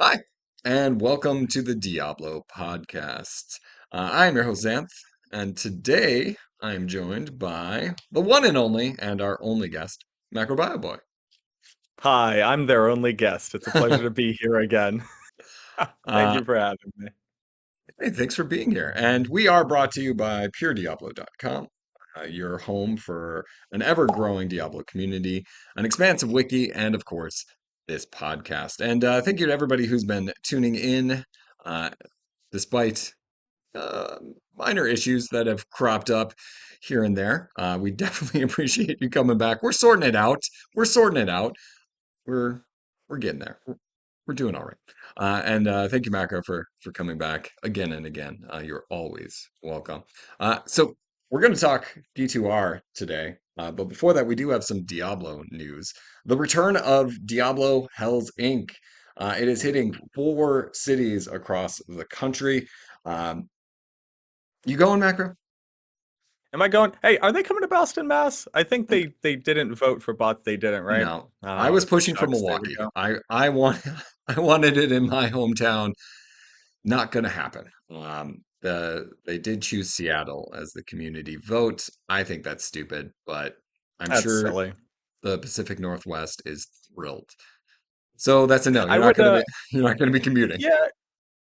Hi, and welcome to the Diablo podcast. I'm your host, Xanth, and today I am joined by the one and only, and our only guest, MacroBioBoi. Hi, I'm their only guest. It's a pleasure to be here again. Thank uh, you for having me. hey, thanks for being here. And we are brought to you by PureDiablo.com, your home for an ever-growing Diablo community, an expansive wiki, and of course, this podcast. And thank you to everybody who's been tuning in, uh, despite uh, minor issues that have cropped up here and there. We definitely appreciate you coming back. We're sorting it out. We're sorting it out. We're we're getting there. We're doing all right. And thank you, Macro, for coming back again and again. You're always welcome. So we're going to talk D2R today. But before that, we do have some Diablo news. The return of Diablo Hellsink. It is hitting 4 cities across the country. Um, you going, Macro? Am I going? Hey, are they coming to Boston, Mass? I think they didn't vote for bots. They didn't, right? No, I Oh, was pushing for shucks. There we Milwaukee. go. I want I wanted it in my hometown. Not going to happen. They did choose Seattle as the community vote. I think that's stupid, but I'm That's sure silly. the Pacific Northwest is thrilled. So that's a no. You're I not would. going to be you're not going to be commuting. Yeah.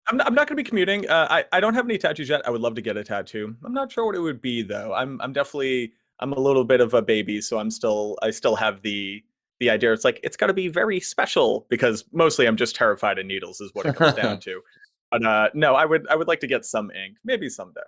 I'm not going to be commuting. I don't have any tattoos yet. I would love to get a tattoo. I'm not sure what it would be though. I'm a little bit of a baby, so I still have the idea. It's like it's got to be very special because mostly I'm just terrified of needles is what it comes down to. But no, I would like to get some ink, maybe someday.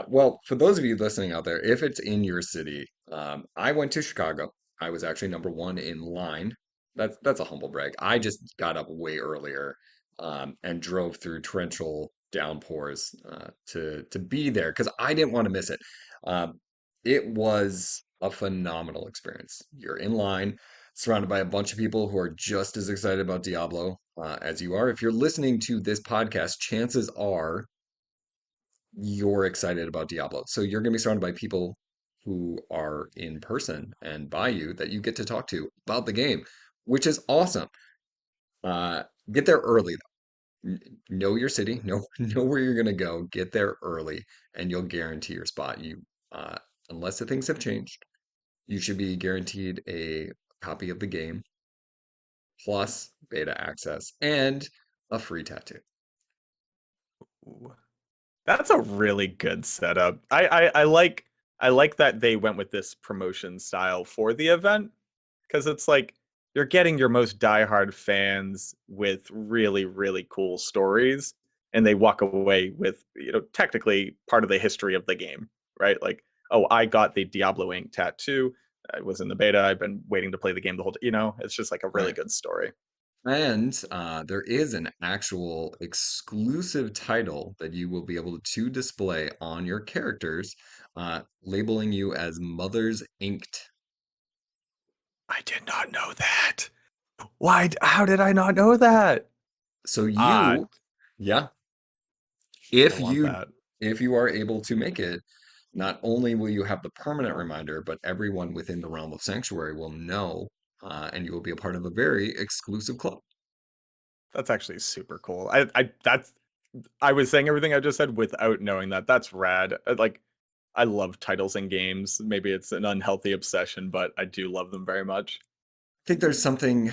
Well, for those of you listening out there, if it's in your city, I went to Chicago. I was actually number 1 in line. That's a humble brag. I just got up way earlier, and drove through torrential downpours to be there because I didn't want to miss it. Um, it was a phenomenal experience. You're in line, surrounded by a bunch of people who are just as excited about Diablo as you are. If you're listening to this podcast, chances are you're excited about Diablo. So you're going to be surrounded by people who are in person and by you that you get to talk to about the game, which is awesome. Uh, get there early though. Know your city, know where you're going to go. Get there early, and you'll guarantee your spot. Uh, unless the things have changed, you should be guaranteed a copy of the game plus beta access and a free tattoo. Ooh. That's a really good setup. I like that they went with this promotion style for the event because it's like you're getting your most diehard fans with really, really cool stories, and they walk away with, technically part of the history of the game, right? Like, oh, I got the Diablo Ink tattoo. I was in the beta. I've been waiting to play the game the whole, it's just like a really Right. good story. And there is an actual exclusive title that you will be able to display on your characters, labeling you as Mother's Inked. I did not know that. Why? How did I not know that? So Ah, yeah, I if want you that. if you are able to make it, not only will you have the permanent reminder, but everyone within the realm of Sanctuary will know, and you will be a part of a very exclusive club. That's actually super cool. I was saying everything I just said without knowing that. That's rad. Like, I love titles in games. Maybe it's an unhealthy obsession, but I do love them very much. I think there's something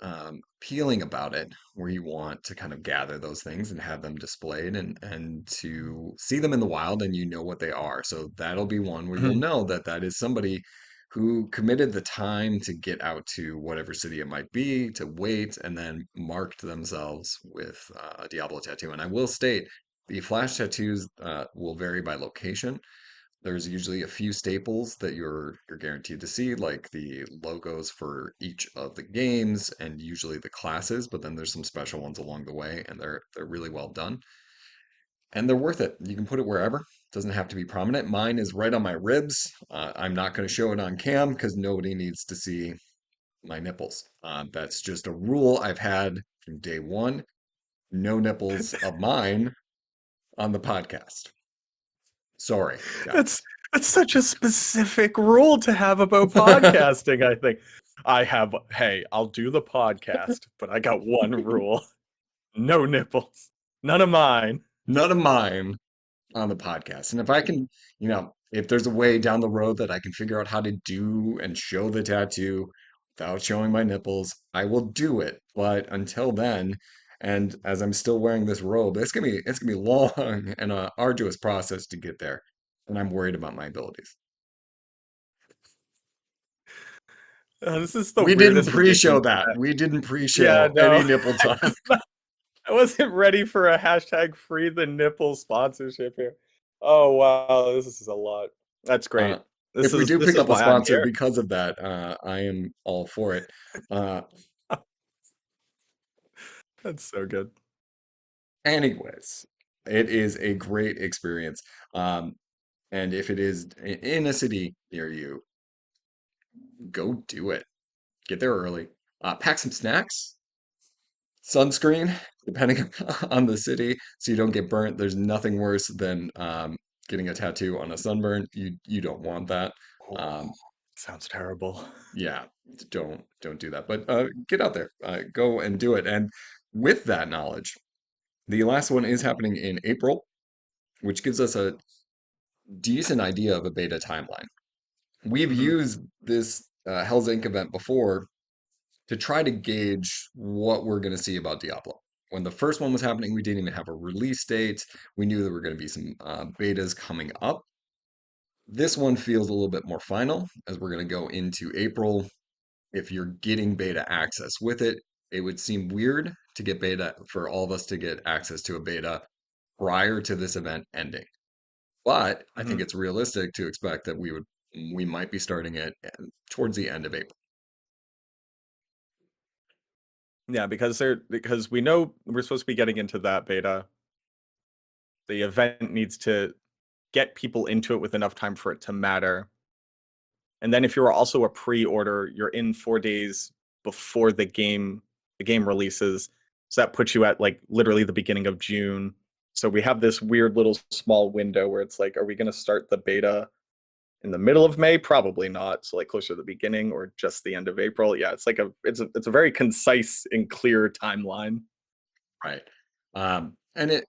appealing about it where you want to kind of gather those things and have them displayed and to see them in the wild and you know what they are. So that'll be one where you'll Mhm. know that that is somebody who committed the time to get out to whatever city it might be, to wait, and then marked themselves with a Diablo tattoo. And I will state the flash tattoos will vary by location. There's usually a few staples that you're guaranteed to see, like the logos for each of the games and usually the classes, but then there's some special ones along the way, and they're really well done. And they're worth it. You can put it wherever. Doesn't have to be prominent. Mine is right on my ribs. I'm not going to show it on cam because nobody needs to see my nipples. That's just a rule I've had from day one. No nipples of mine on the podcast. Sorry, That's guys. that's such a specific rule to have about podcasting, I think. Hey, I'll do the podcast, but I got one rule. No nipples. None of mine. None of mine on the podcast. And if I can, if there's a way down the road that I can figure out how to do and show the tattoo without showing my nipples, I will do it. But until then, and as I'm still wearing this robe, it's gonna be long and a arduous process to get there. And I'm worried about my abilities. This is the We didn't weirdest pre-show predictions that. I've. We didn't Yeah, pre-show no. any nipple talk. I wasn't ready for a hashtag free the nipple sponsorship here. Oh wow, this is a lot. That's Uh, great. This if we is do this pick is up a why I'm sponsor here. because of that, I am all for it. Uh, That's so good. anyways, it is a great experience. Um, and if it is in a city near you, go do it. Get there early. Pack some snacks, sunscreen, depending on the city, so you don't get burnt. There's nothing worse than getting a tattoo on a sunburn. You don't want that. Oh, Um, sounds terrible. yeah, don't do that. But get out there, go and do it. And with that knowledge, the last one is happening in April, which gives us a decent idea of a beta timeline. We've Hmm. used this Hellsink event before to try to gauge what we're going to see about Diablo. When the first one was happening, we didn't even have a release date. We knew there were going to be some betas coming up. This one feels a little bit more final as we're going to go into April. If you're getting beta access with it, it would seem weird to get beta for all of us to get access to a beta prior to this event ending. But I think Hmm. it's realistic to expect that we might be starting it towards the end of April. Yeah, because we know we're supposed to be getting into that beta. The event needs to get people into it with enough time for it to matter. And then if you're also a pre-order, you're in 4 days before the game releases. So that puts you at like literally the beginning of June. So we have this weird little small window where it's like, are we going to start the beta in the middle of May? Probably not. So like closer to the beginning or just the end of April. Yeah, it's a very concise and clear timeline. Right. And it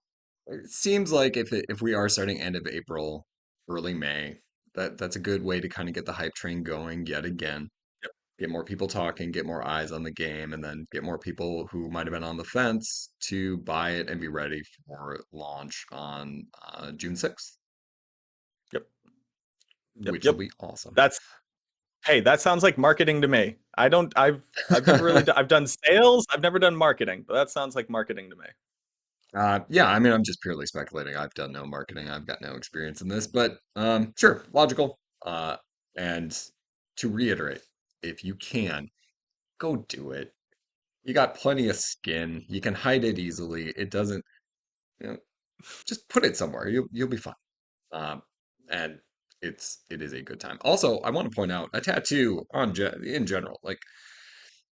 seems like if we are starting end of April, early May, that's a good way to kind of get the hype train going yet again. Yep. Get more people talking, get more eyes on the game, and then get more people who might have been on the fence to buy it and be ready for launch on June 6th, Yep. Yep. which will Yep. be awesome. That's Hey, that sounds like marketing to me. I've never really I've done sales, I've never done marketing, but that sounds like marketing to me. Yeah, I mean, I'm just purely speculating. I've done no marketing. I've got no experience in this, but sure, logical. And to reiterate, if you can, go do it. You got plenty of skin. You can hide it easily. It doesn't, you know, just put it somewhere. You'll be fine. Um, and it is a good time. Also, I want to point out a tattoo in general, like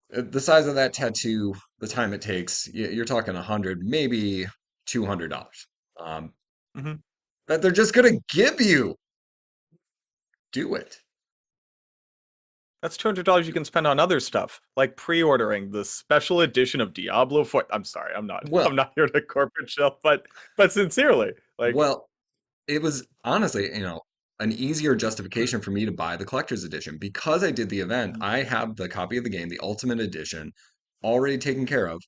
the size of that tattoo, the time it takes, you're talking 100, maybe $200. Um, Mhm. that they're just gonna give you. Do it. That's $200 you can spend on other stuff, like pre-ordering the special edition of Diablo 4. I'm sorry, I'm not I'm Well, not here to corporate shelf, but sincerely, like well, it was honestly, an easier justification for me to buy the collector's edition because I did the event. I have the copy of the game, the Ultimate Edition, already taken care of,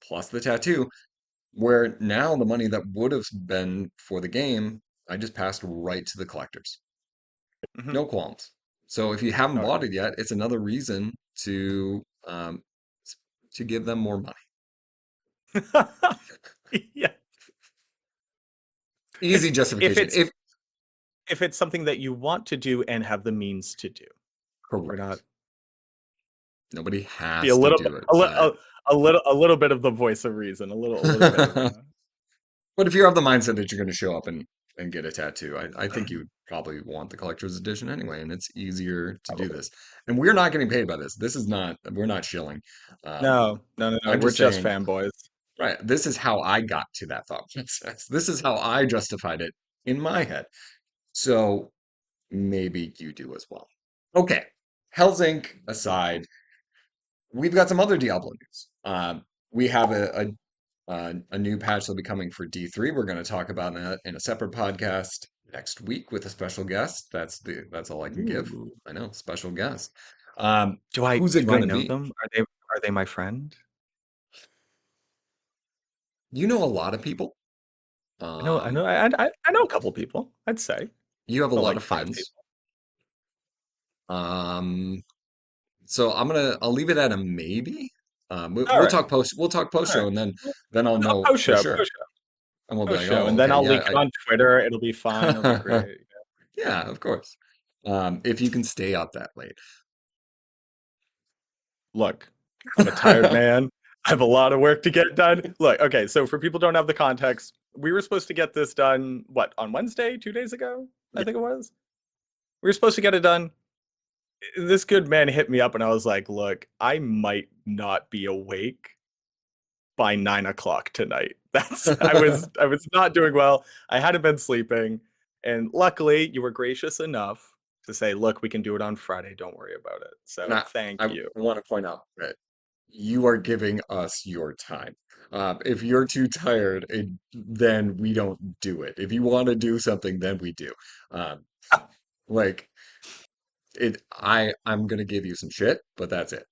plus the tattoo. Where now the money that would have been for the game, I just passed right to the collectors. mhm. No qualms. So if you haven't Okay. bought it yet, it's another reason to give them more money. Yeah. Easy If justification. it's If if it's something that you want to do and have the means to do. We're not correct. Nobody be a has to little bit do it, a, li- but a little bit of the voice of reason, a little bit of but if you have the mindset that you're going to show up and get a tattoo, I think you probably want the collector's edition anyway, and it's easier to do probably. this. And we're not getting paid by this. This is not, we're not shilling. Um, No, no, no, no. I'm We're just just saying, fanboys. right, this is how I got to that thought process. This is how I justified it in my head. So maybe you do as well. Okay, Hell's Inc. aside, we've got some other Diablo news. We have a A new patch will be coming for D3. We're going to talk about that in a separate podcast next week with a special guest. That's all I can give. Ooh. I know, special guest. Do I Who's it do I going to know be? them? Are they my friend? You know a lot of people. I know I Um, know I know a couple people, I'd say. you have a But lot like of 5 friends. people. Um, so I'll leave it at a maybe. All right. We'll talk post All show, right. and then I'll I'll know post for show, sure, post show, and we'll be post like, show, oh, and then okay, I'll yeah, leak it on Twitter. It'll be fine. It'll be I, great. yeah, of course. If you can stay up that late. Look, I'm a tired man. I have a lot of work to get done. Look, okay, so for people who don't have the context, we were supposed to get this done, what, on Wednesday, 2 days ago? I Yeah. think it was. We were supposed to get it done. This good man hit me up and I was like, look, I might not be awake by 9 o'clock tonight. I was not doing well. I hadn't been sleeping. And luckily you were gracious enough to say, look, we can do it on Friday. Don't worry about it. And So thank I you. want to point out that you are giving us your time. If you're too tired, then we don't do it. If you want to do something, then we do. Um, like I'm gonna give you some shit, but that's it.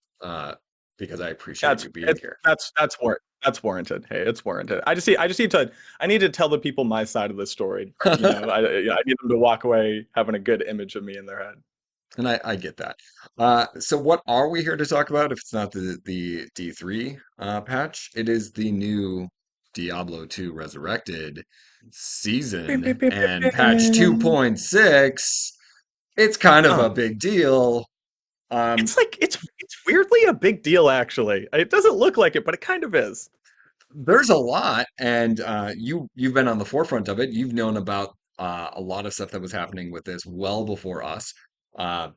Because I appreciate That's you being it's here. that's warranted. Hey, it's warranted. I need to tell the people my side of the story. I need them to walk away having a good image of me in their head. And I get that. So what are we here to talk about if it's not the D3 patch? It is the new Diablo 2 Resurrected season and patch 2.6. It's kind of a Oh, big deal. it's Um, like it's weirdly a big deal actually. It doesn't look like it, but it kind of is. there's a lot, and you've been on the forefront of it. You've known about a lot of stuff that was happening with this well before us, uh,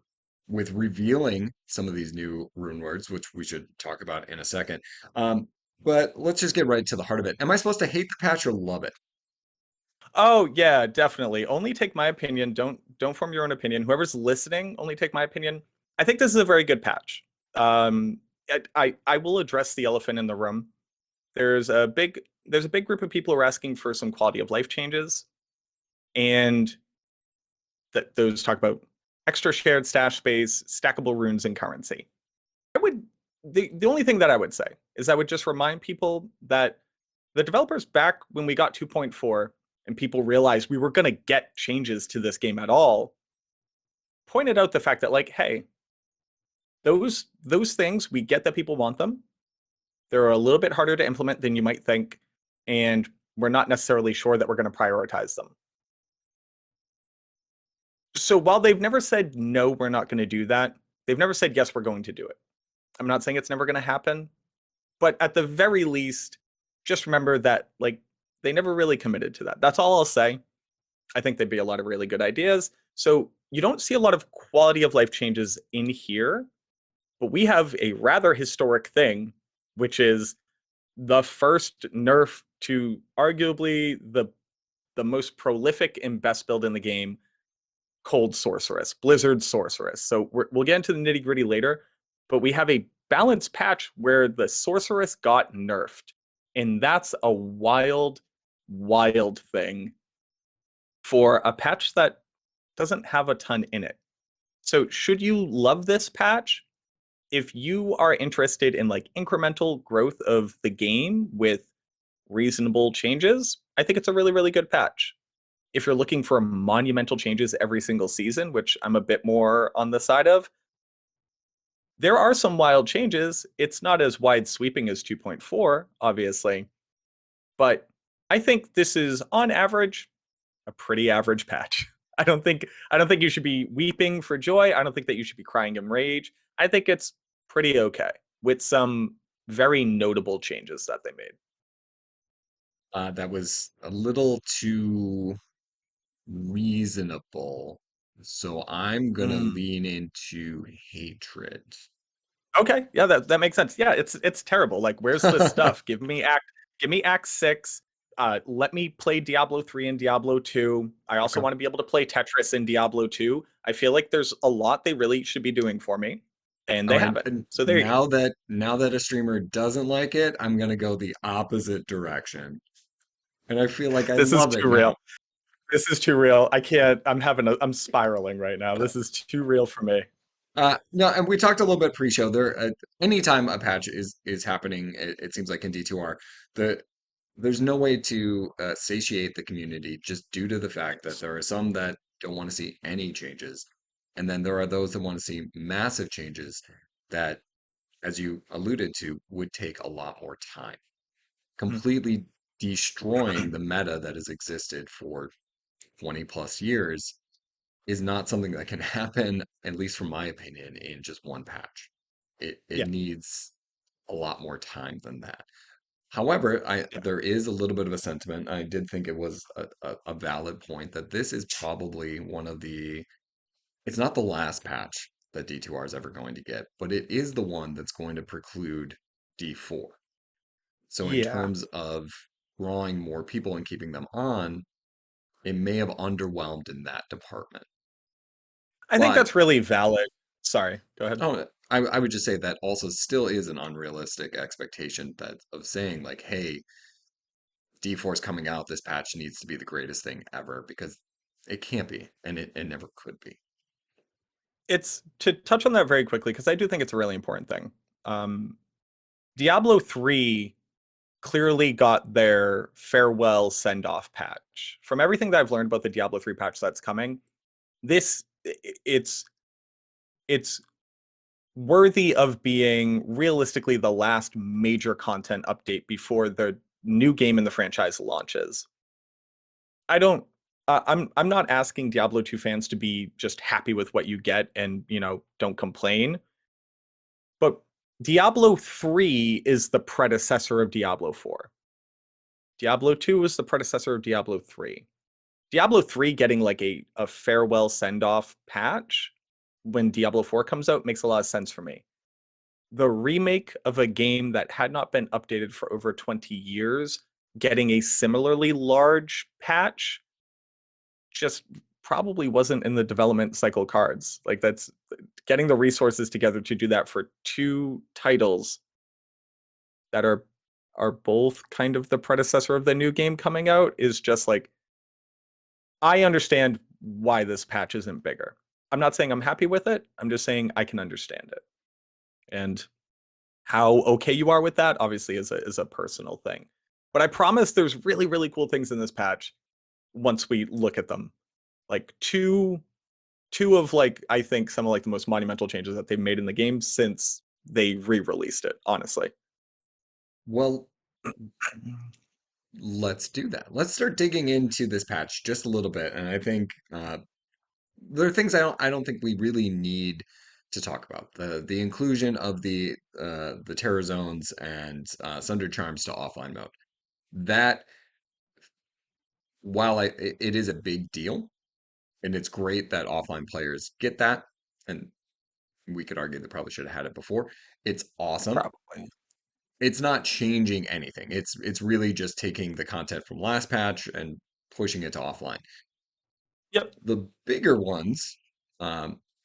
with revealing some of these new rune words, which we should talk about in a second. Um, but let's just get right to the heart of it. Am I supposed to hate the patch or love it? Oh yeah, definitely. Only take my opinion. Don't form your own opinion. Whoever's listening, only take my opinion. I think this is a very good patch. Um, I will address the elephant in the room. There's a big group of people who are asking for some quality of life changes, and that those talk about extra shared stash space, stackable runes, and currency. I would the only thing that I would say is I would just remind people that the developers back when we got 2.4 and people realized we were going to get changes to this game at all pointed out the fact that like hey, those things we get that people want them. They're a little bit harder to implement than you might think, and we're not necessarily sure that we're going to prioritize them. So while they've never said no, we're not going to do that, they've never said yes, we're going to do it. I'm not saying it's never going to happen, but at the very least, just remember that like they never really committed to that. That's all I'll say. I think there'd be a lot of really good ideas. So you don't see a lot of quality of life changes in here, but we have a rather historic thing, which is the first nerf to arguably the most prolific and best build in the game, Cold Sorceress, Blizzard Sorceress. So we'll get into the nitty gritty later, but we have a balanced patch where the Sorceress got nerfed. And that's a wild, wild thing for a patch that doesn't have a ton in it. So, should you love this patch? If you are interested in like incremental growth of the game with reasonable changes, I think it's a really, really good patch. If you're looking for monumental changes every single season, which I'm a bit more on the side of, there are some wild changes. It's not as wide sweeping as 2.4, obviously, but I think this is on average a pretty average patch. I don't think you should be weeping for joy. I don't think that you should be crying in rage. I think it's pretty okay with some very notable changes that they made. That was a little too reasonable. So I'm gonna Mm. lean into hatred. Okay, yeah, that makes sense. Yeah, it's terrible. Like, where's the stuff? Give me Act 6. Let me play Diablo 3 and Diablo 2. I also Okay. want to be able to play Tetris in Diablo 2. I feel like there's a lot they really should be doing for me. and Oh, they have it. and So there you go. now that a streamer doesn't like it, I'm gonna go the opposite direction. And I feel like I This is love too it real. now. This is too real. I can't. I'm spiraling right now. This is too real for me. No, and we talked a little bit pre-show there. Anytime a patch is happening, it seems like in D2R, the there's no way to satiate the community just due to the fact that there are some that don't want to see any changes, and then there are those that want to see massive changes that, as you alluded to, would take a lot more time. Mhm. Completely destroying the meta that has existed for 20 plus years is not something that can happen, at least from my opinion, in just one patch. It Yeah, needs a lot more time than that. However, yeah, there is a little bit of a sentiment. I did think it was a valid point that this is probably one of the, it's not the last patch that D2R is ever going to get, but it is the one that's going to preclude D4. So in yeah. terms of drawing more people and keeping them on, it may have underwhelmed in that department. I think But that's really valid. Sorry, go ahead. oh, I would just say that also still is an unrealistic expectation that of saying like, hey, D4's coming out, this patch needs to be the greatest thing ever because it can't be, and it never could be. It's to touch on that very quickly because I do think it's a really important thing. Um, Diablo 3 clearly got their farewell send off patch. From everything that I've learned about the Diablo 3 patch that's coming, this it's worthy of being realistically the last major content update before the new game in the franchise launches. I don't I'm not asking Diablo 2 fans to be just happy with what you get and, don't complain. But Diablo 3 is the predecessor of Diablo 4. Diablo 2 was the predecessor of Diablo 3. Diablo 3 getting like a farewell send off patch when Diablo 4 comes out makes a lot of sense for me. The remake of a game that had not been updated for over 20 years getting a similarly large patch just probably wasn't in the development cycle cards. Like that's getting the resources together to do that for two titles that are both kind of the predecessor of the new game coming out is just like I understand why this patch isn't bigger. I'm not saying I'm happy with it. I'm just saying I can understand it. And how okay you are with that obviously is a personal thing. But I promise there's really really cool things in this patch once we look at them. Like two of like I think some of like the most monumental changes that they've made in the game since they re-released it, honestly. Well, let's do that. Let's start digging into this patch just a little bit, and I think there are things I don't think we really need to talk about. The inclusion of the terror zones and Sunder Charms to offline mode. That while it is a big deal, and it's great that offline players get that, and we could argue they probably should have had it before. It's awesome. Probably. It's not changing anything. It's really just taking the content from last patch and pushing it to offline. Yep. The bigger ones,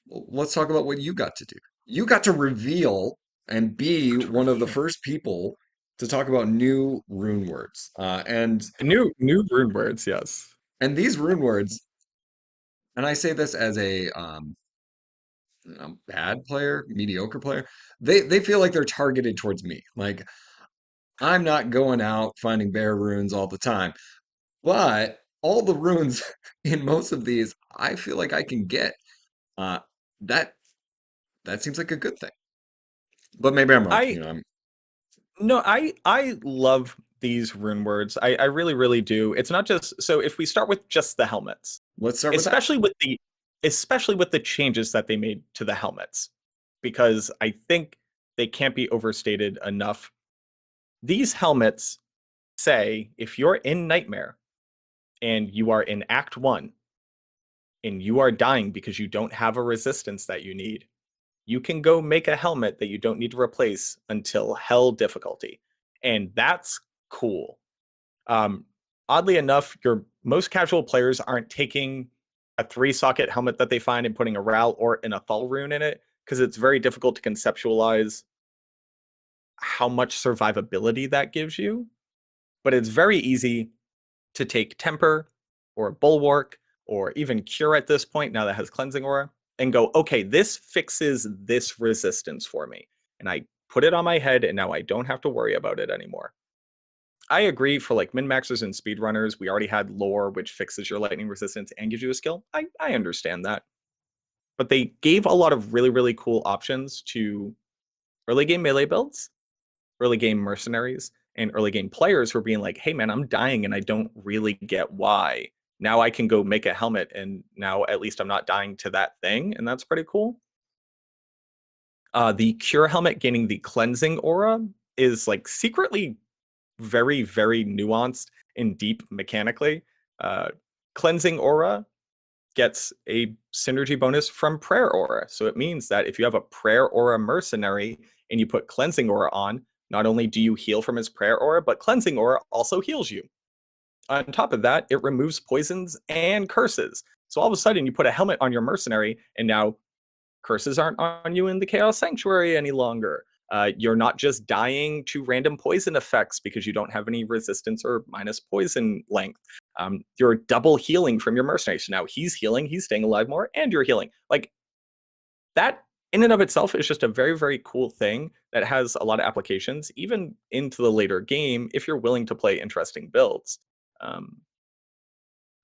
let's talk about what you got to do. You got to reveal and be To one of the reveal. first people to talk about new rune words. New rune words, yes. And these rune words, and I say this as a bad player, mediocre player, they feel like they're targeted towards me. Like I'm not going out finding bear runes all the time, but all the runes in most of these, I feel like I can get. Uh, that that seems like a good thing. But maybe I'm wrong. I no, I love these rune words. I really, really do. It's not just so if we start with just the helmets, Let's start with that. especially with the especially with the changes that they made to the helmets, because I think they can't be overstated enough. These helmets say if you're in Nightmare and you are in Act 1 and you are dying because you don't have a resistance that you need, you can go make a helmet that you don't need to replace until Hell difficulty. And that's cool. Um, Oddly enough, your most casual players aren't taking a 3 socket helmet that they find and putting a RAL or an Athal rune in it. because it's very difficult to conceptualize how much survivability that gives you. But it's very easy to take Temper or Bulwark or even Cure at this point, now that has Cleansing Aura, and go, okay, this fixes this resistance for me. And I put it on my head, and now I don't have to worry about it anymore. I agree for like min-maxers and speedrunners, we already had lore, which fixes your lightning resistance and gives you a skill. I understand that. But they gave a lot of really, really cool options to early game melee builds, early game mercenaries, and early game players who are being like, hey man, I'm dying and I don't really get why. Now I can go make a helmet and now at least I'm not dying to that thing. And that's pretty cool. The cure helmet gaining the cleansing aura is like secretly very, very nuanced and deep mechanically. Uh, cleansing aura gets a synergy bonus from prayer aura. So it means that if you have a prayer aura mercenary and you put cleansing aura on, not only do you heal from his prayer aura, but cleansing aura also heals you. On top of that, it removes poisons and curses. So all of a sudden, you put a helmet on your mercenary, and now curses aren't on you in the Chaos Sanctuary any longer. You're not just dying to random poison effects because you don't have any resistance or minus poison length. You're double healing from your mercenary. So now he's healing, he's staying alive more, and you're healing. Like that in and of itself is just a very, very cool thing that has a lot of applications, even into the later game, if you're willing to play interesting builds. Um,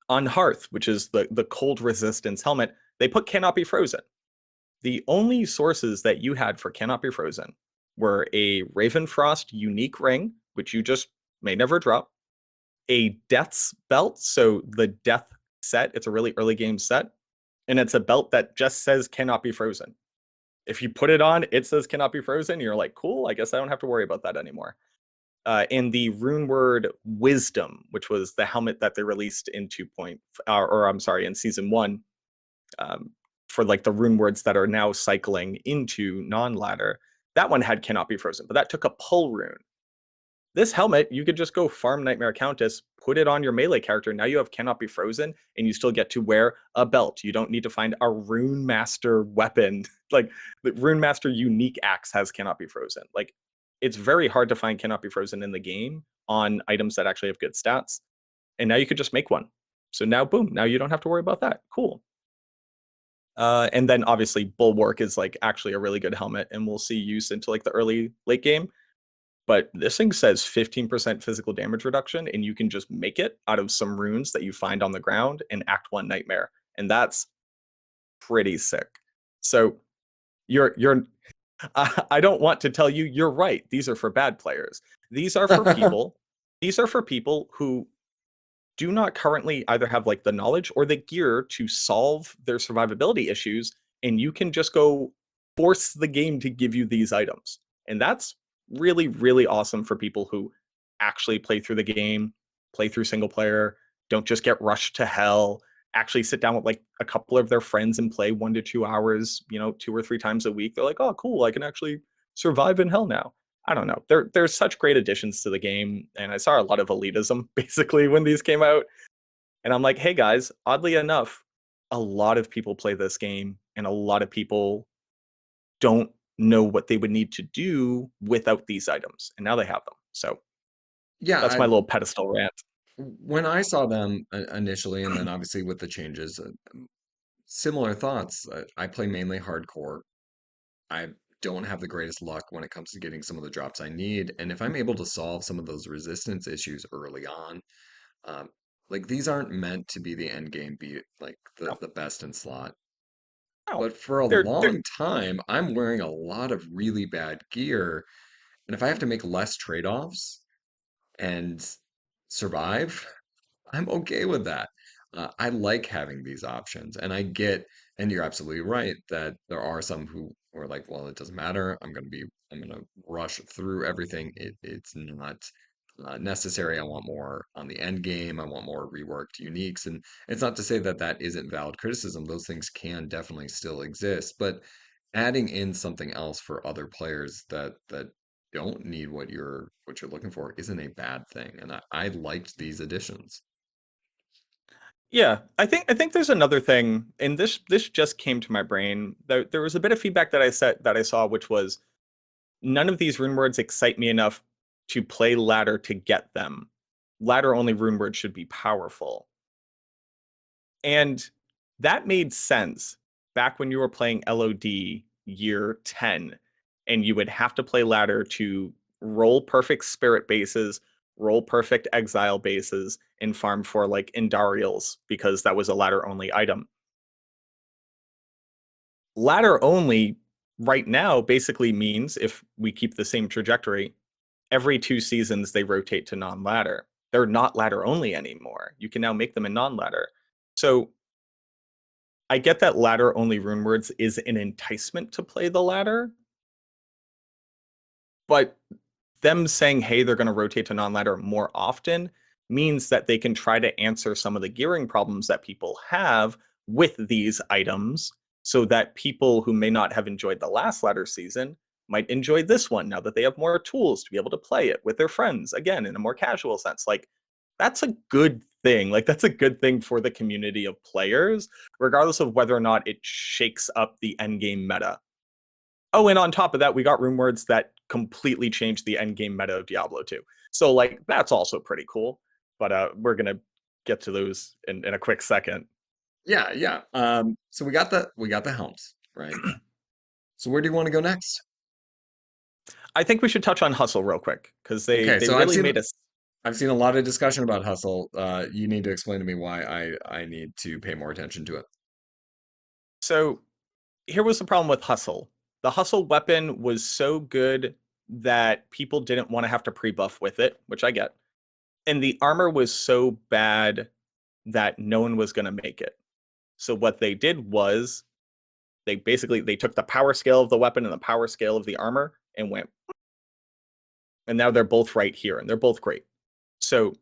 on Hearth, which is the cold resistance helmet, they put Cannot Be Frozen. The only sources that you had for Cannot Be Frozen were a Ravenfrost unique ring, which you just may never drop, a Death's belt, so the Death set, it's a really early game set, and it's a belt that just says Cannot Be Frozen. If you put it on, it says Cannot Be Frozen, you're like, cool, I guess I don't have to worry about that anymore. And the Runeword Wisdom, which was the helmet that they released in 2. Or I'm sorry, in season 1, um, for like the rune words that are now cycling into non-ladder. That one had Cannot Be Frozen, but that took a pull rune. This helmet, you could just go farm Nightmare Countess, put it on your melee character. Now you have Cannot Be Frozen, and you still get to wear a belt. You don't need to find a Rune Master weapon. Like the Rune Master unique axe has Cannot Be Frozen. Like it's very hard to find Cannot Be Frozen in the game on items that actually have good stats. And now you could just make one. So now, boom, now you don't have to worry about that. Cool. And then obviously Bulwark is like actually a really good helmet and we'll see use into like the early late game. But this thing says 15% physical damage reduction, and you can just make it out of some runes that you find on the ground in Act 1 Nightmare. And that's pretty sick. So you're I don't want to tell you you're right. These are for bad players. These are for people. These are for people who do not currently either have like the knowledge or the gear to solve their survivability issues, and you can just go force the game to give you these items. And that's really, really awesome for people who actually play through the game, play through single player, don't just get rushed to hell, actually sit down with like a couple of their friends and play 1 to 2 hours, 2 or 3 times a week. They're like, oh, cool, I can actually survive in hell now. I don't know. There's such great additions to the game, and I saw a lot of elitism basically when these came out. And I'm like, hey guys, oddly enough, a lot of people play this game, and a lot of people don't know what they would need to do without these items, and now they have them. So Yeah, that's my little pedestal rant. when I saw them initially, and then obviously with the changes, similar thoughts. I play mainly hardcore. I don't have the greatest luck when it comes to getting some of the drops I need. And if I'm able to solve some of those resistance issues early on, um, like these aren't meant to be the end game, be like No, the best in slot. no, But for a they're long time, I'm wearing a lot of really bad gear. And if I have to make less trade-offs and survive, I'm okay with that. I like having these options, and I get, and you're absolutely right that there are some who are like, well, it doesn't matter. I'm gonna rush through everything. It's not necessary. I want more on the end game. I want more reworked uniques, and it's not to say that that isn't valid criticism. Those things can definitely still exist, but adding in something else for other players that don't need what you're looking for isn't a bad thing, and I liked these additions. Yeah, I think there's another thing, and this just came to my brain. There was a bit of feedback that I saw, which was none of these rune words excite me enough to play ladder to get them. Ladder only rune words should be powerful. And that made sense back when you were playing LOD year 10, and you would have to play ladder to roll perfect spirit bases, roll perfect exile bases, and farm for like Indarials because that was a ladder only item. Ladder only right now basically means if we keep the same trajectory, every 2 seasons they rotate to non-ladder. They're not ladder only anymore. You can now make them a non-ladder. So I get that ladder only runewords is an enticement to play the ladder, but them saying, hey, they're going to rotate to non-ladder more often means that they can try to answer some of the gearing problems that people have with these items so that people who may not have enjoyed the last ladder season might enjoy this one now that they have more tools to be able to play it with their friends again in a more casual sense. Like that's a good thing. Like that's a good thing for the community of players regardless of whether or not it shakes up the endgame meta. Oh, and on top of that, we got Runewords that completely changed the end game meta of Diablo 2. So like that's also pretty cool. But we're gonna get to those in a quick second. Yeah, yeah. So we got the Helms, right? So where do you want to go next? I think we should touch on Hustle real quick because they Okay, they so I've really seen made us. I've seen a lot of discussion about hustle. You need to explain to me why I need to pay more attention to it. So here was the problem with Hustle. The Hustle weapon was so good that people didn't want to have to pre-buff with it, which I get. And the armor was so bad that no one was going to make it. So what they did was they took the power scale of the weapon and the power scale of the armor and went, and now they're both right here and they're both great. So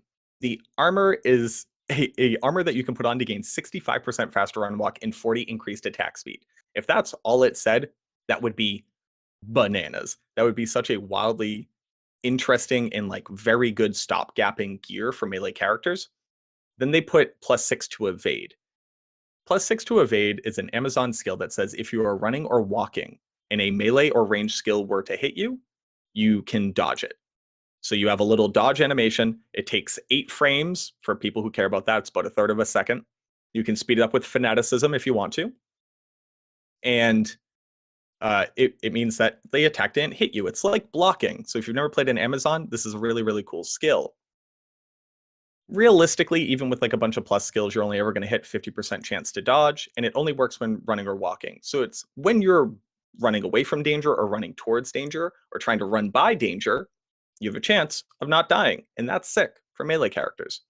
the armor is a armor that you can put on to gain 65% faster run walk and 40 increased attack speed. If that's all it said, that would be bananas. That would be such a wildly interesting and like very good stopgapping gear for melee characters. Then they put +6 to evade. +6 to evade is an Amazon skill that says if you are running or walking and a melee or range skill were to hit you, you can dodge it. So you have a little dodge animation. It takes 8 frames for people who care about that. It's about a third of a second. You can speed it up with fanaticism if you want to. And it means that they attack and hit you. It's like blocking. So if you've never played an Amazon, this is a really, really cool skill. Realistically, even with like a bunch of plus skills, you're only ever going to hit 50% chance to dodge, and it only works when running or walking. So it's when you're running away from danger or running towards danger or trying to run by danger, you have a chance of not dying, and that's sick for melee characters.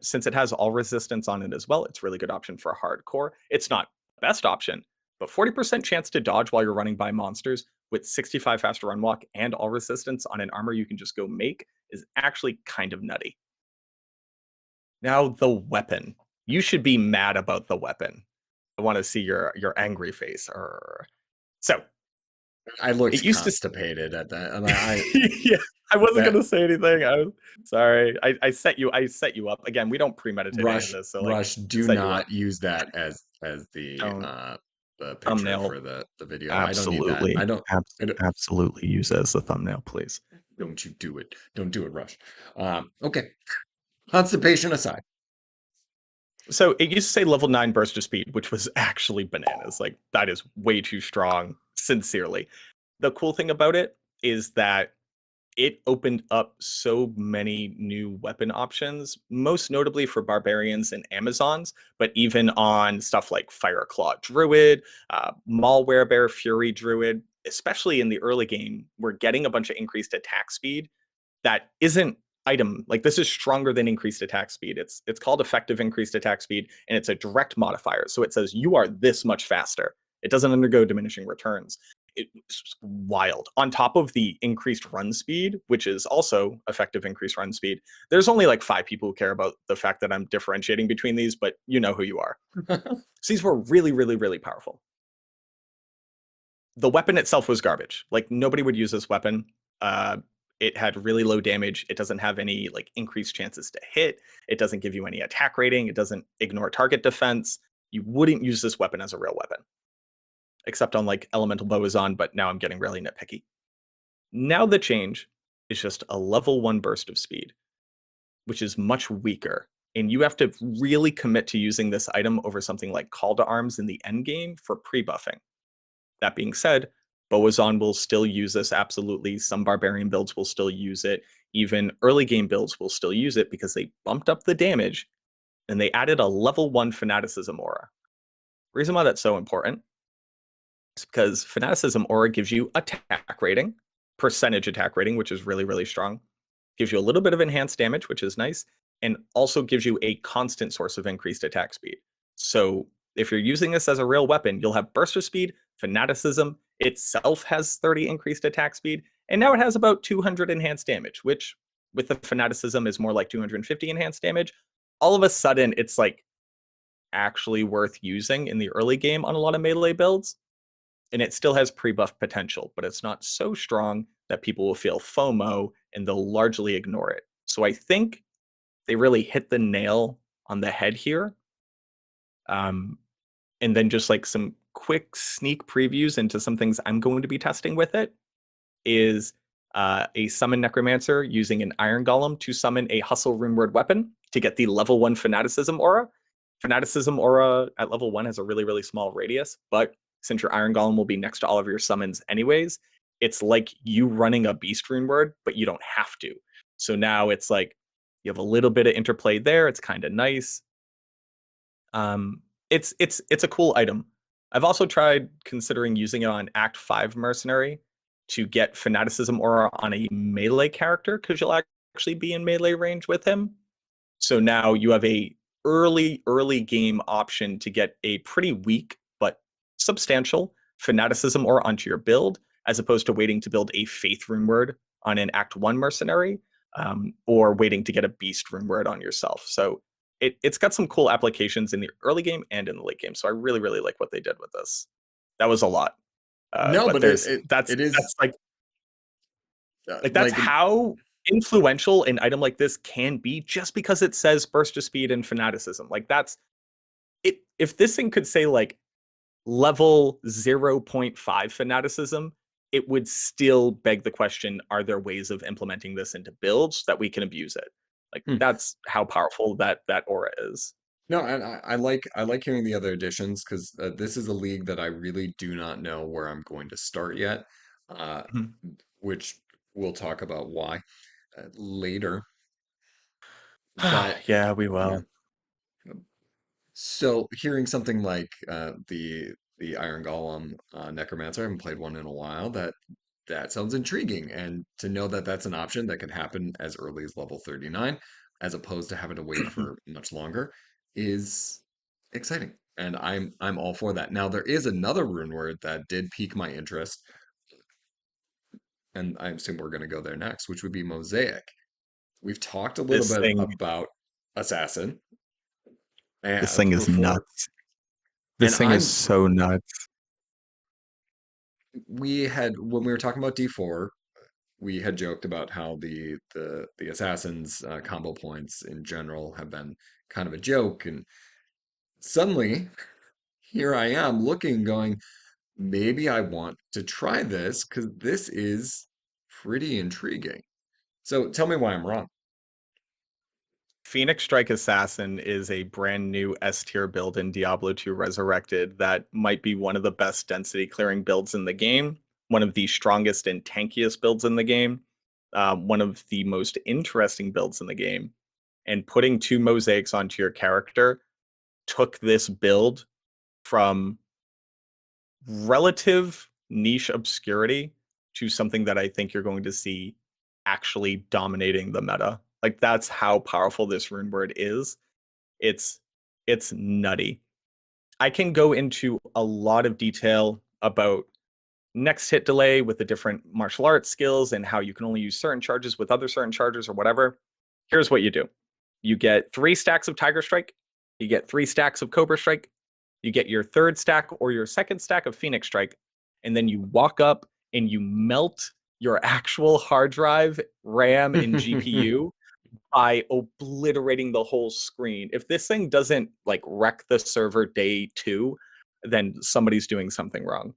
Since it has all resistance on it as well, it's a really good option for hardcore. It's not the best option, but 40% chance to dodge while you're running by monsters with 65 faster run walk and all resistance on an armor you can just go make is actually kind of nutty. Now the weapon. You should be mad about the weapon. I want to see your angry face. So I it looked used to. constipated at that, and Yeah, I wasn't that gonna say anything. I was sorry. I set you up. Again, we don't premeditate any of Rush this, so like Rush, I do set you up. not use that as Don't the picture thumbnail. for the video. I don't need that. Absolutely. I don't Absolutely use it as the thumbnail, please. don't you do it. Don't do it, Rush. Okay. Constipation aside. So it used to say level 9 burst of speed, which was actually bananas. Like that is way too strong, sincerely. The cool thing about it is that it opened up so many new weapon options, most notably for barbarians and Amazons, but even on stuff like Fireclaw Druid, Malware Bear Fury Druid, especially in the early game, we're getting a bunch of increased attack speed that isn't item like this is stronger than increased attack speed. It's called effective increased attack speed, and it's a direct modifier. So it says you are this much faster. It doesn't undergo diminishing returns. It's wild. On top of the increased run speed, which is also effective increased run speed, there's only like 5 people who care about the fact that I'm differentiating between these, but you know who you are. So these were really, really, really powerful. The weapon itself was garbage. Like nobody would use this weapon. it had really low damage. It doesn't have any like increased chances to hit. It doesn't give you any attack rating. It doesn't ignore target defense. You wouldn't use this weapon as a real weapon, except on like Elemental Boazon, but now I'm getting really nitpicky. Now the change is just a level 1 burst of speed, which is much weaker. And you have to really commit to using this item over something like Call to Arms in the end game for pre-buffing. That being said, Boazon will still use this absolutely. Some Barbarian builds will still use it. Even early game builds will still use it because they bumped up the damage and they added a level 1 Fanaticism aura. Reason why that's so important is because Fanaticism aura gives you attack rating, percentage attack rating, which is really, really strong. Gives you a little bit of enhanced damage, which is nice, and also gives you a constant source of increased attack speed. So if you're using this as a real weapon, you'll have burst of speed, Fanaticism itself has 30 increased attack speed, and now it has about 200 enhanced damage, which with the Fanaticism is more like 250 enhanced damage. All of a sudden, it's like actually worth using in the early game on a lot of melee builds. And it still has pre-buff potential, but it's not so strong that people will feel FOMO and they'll largely ignore it. So I think they really hit the nail on the head here. And then just like some quick sneak previews into some things I'm going to be testing with it is a summon necromancer using an iron golem to summon a hustle runeword weapon to get the level 1 fanaticism aura. Fanaticism aura at level 1 has a really, really small radius, but since your iron golem will be next to all of your summons anyways, it's like you running a beast runeword, but you don't have to. So now it's like you have a little bit of interplay there. It's kind of nice. It's a cool item. I've also tried considering using it on Act 5 Mercenary to get Fanaticism aura on a melee character, because you'll actually be in melee range with him. So now you have a early game option to get a pretty weak but substantial Fanaticism aura onto your build, as opposed to waiting to build a Faith Runeword on an Act 1 Mercenary, or waiting to get a Beast Runeword on yourself. So it's got some cool applications in the early game and in the late game. So I really, really like what they did with this. That was a lot. No, But but there's it is that's like that's like how influential an item like this can be, just because it says burst of speed and fanaticism. Like that's it. If this thing could say like level 0.5 fanaticism, it would still beg the question, are there ways of implementing this into builds that we can abuse it? Like hmm. that's how powerful that aura is. No, and I like hearing the other additions because this is a league that I really do not know where I'm going to start yet, uh, Mhm. which we'll talk about why later. But Yeah, we yeah, will. so hearing something like the Iron Golem Necromancer, I haven't played one in a while. That sounds intriguing, and to know that that's an option that can happen as early as level 39, as opposed to having to wait for much longer, is exciting. And I'm all for that. Now there is another rune word that did pique my interest, and I assume we're going to go there next, which would be Mosaic. We've talked a little This bit thing, about Assassin this thing is before, nuts. and This thing is so nuts. we had when we were talking about D4, we had joked about how the assassins combo points in general have been kind of a joke, and suddenly here I am looking, going, maybe I want to try this because this is pretty intriguing. So tell me why I'm wrong. Phoenix Strike Assassin is a brand new S tier build in Diablo 2 Resurrected that might be one of the best density clearing builds in the game, one of the strongest and tankiest builds in the game, one of the most interesting builds in the game. And putting 2 mosaics onto your character took this build from relative niche obscurity to something that I think you're going to see actually dominating the meta. Like that's how powerful this rune word is. It's it's nutty. I can go into a lot of detail about next hit delay with the different martial arts skills and how you can only use certain charges with other certain charges or whatever. Here's what you do. You get 3 stacks of Tiger Strike, you get 3 stacks of Cobra Strike, you get your 3rd stack or your 2nd stack of Phoenix Strike, and then you walk up and you melt your actual hard drive, RAM, and GPU by obliterating the whole screen. If this thing doesn't like wreck the server day 2, then somebody's doing something wrong.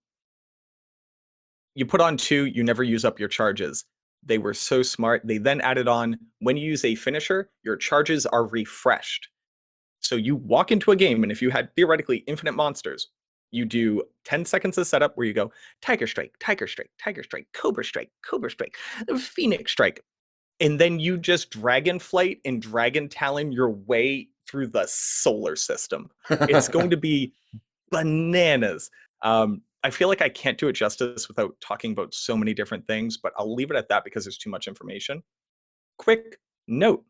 You put on 2, you never use up your charges. They were so smart. They then added on, when you use a finisher, your charges are refreshed. So you walk into a game, and if you had theoretically infinite monsters, you do 10 seconds of setup where you go Tiger Strike, Tiger Strike, Tiger Strike, Cobra Strike, Cobra Strike, Phoenix Strike. And then you just dragon flight and dragon talon your way through the solar system. It's going to be bananas. I feel like I can't do it justice without talking about so many different things, but I'll leave it at that because there's too much information. Quick note,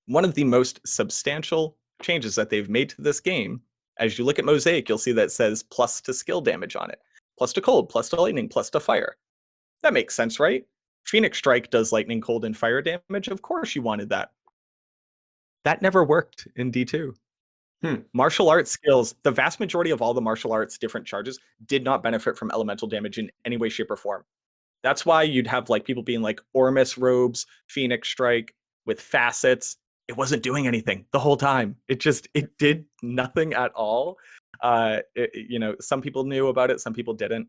one of the most substantial changes that they've made to this game, as you look at Mosaic, you'll see that it says plus to skill damage on it, plus to cold, plus to lightning, plus to fire. That makes sense, right? Phoenix Strike does lightning, cold, and fire damage. Of course you wanted that. That never worked in D2. Hmm. Martial arts skills, the vast majority of all the martial arts different charges did not benefit from elemental damage in any way, shape, or form. That's why you'd have like people being like Ormus robes, Phoenix Strike with facets. It wasn't doing anything the whole time. It did nothing at all. Some people knew about it, some people didn't.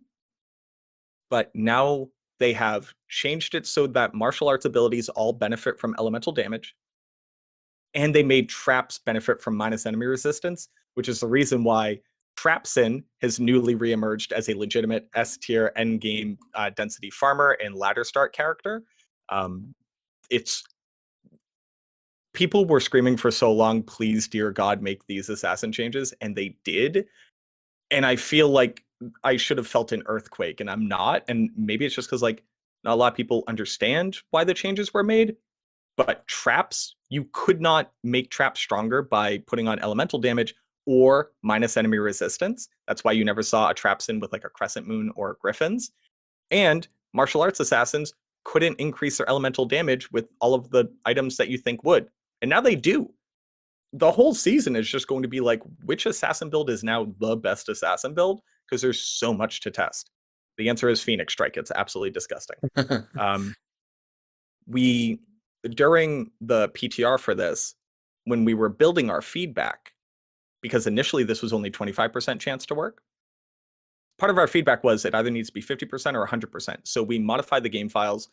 But now they have changed it so that martial arts abilities all benefit from elemental damage, and they made traps benefit from minus enemy resistance, which is the reason why Trapsin has newly reemerged as a legitimate S tier endgame density farmer and ladder start character. It's People were screaming for so long, please, dear God, make these assassin changes, and they did. And I feel like I should have felt an earthquake, and I'm not. And maybe it's just because like not a lot of people understand why the changes were made. But traps, you could not make traps stronger by putting on elemental damage or minus enemy resistance. That's why you never saw a traps in with like a crescent moon or griffins. And martial arts assassins couldn't increase their elemental damage with all of the items that you think would. And now they do. The whole season is just going to be like, which assassin build is now the best assassin build? Because there's so much to test. The answer is Phoenix Strike. It's absolutely disgusting. We During the PTR for this, when we were building our feedback, because initially this was only 25% chance to work, part of our feedback was it either needs to be 50% or 100%. So we modified the game files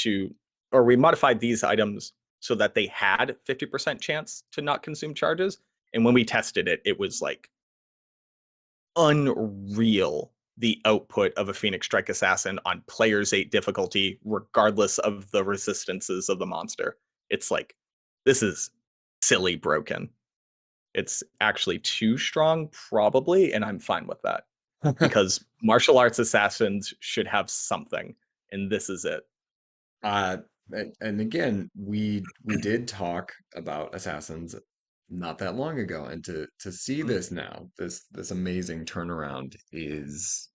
we modified these items so that they had 50% chance to not consume charges. And when we tested it, it was like unreal, the output of a Phoenix Strike Assassin on Players 8 difficulty, regardless of the resistances of the monster. It's like, this is silly broken. It's actually too strong, probably, and I'm fine with that. Because martial arts assassins should have something, and this is it. Uh, and again, we did talk about assassins not that long ago, and to see Mm. this now, this amazing turnaround is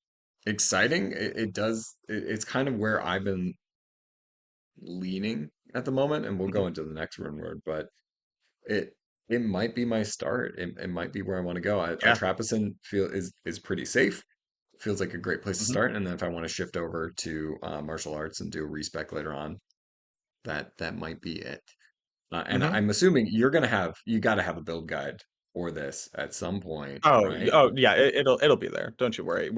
exciting. It's kind of where I've been leaning at the moment, and we'll Mhm. go into the next rune word, but it it might be my start. It might be where I want to go. A Yeah. Trapezen is pretty safe. Feels like a great place to Mhm. start, and then if I want to shift over to martial arts and do a respec later on, that might be it. And Mhm. I'm assuming you got to have a build guide for this at some point, right? Oh yeah, it'll be there. Don't you worry.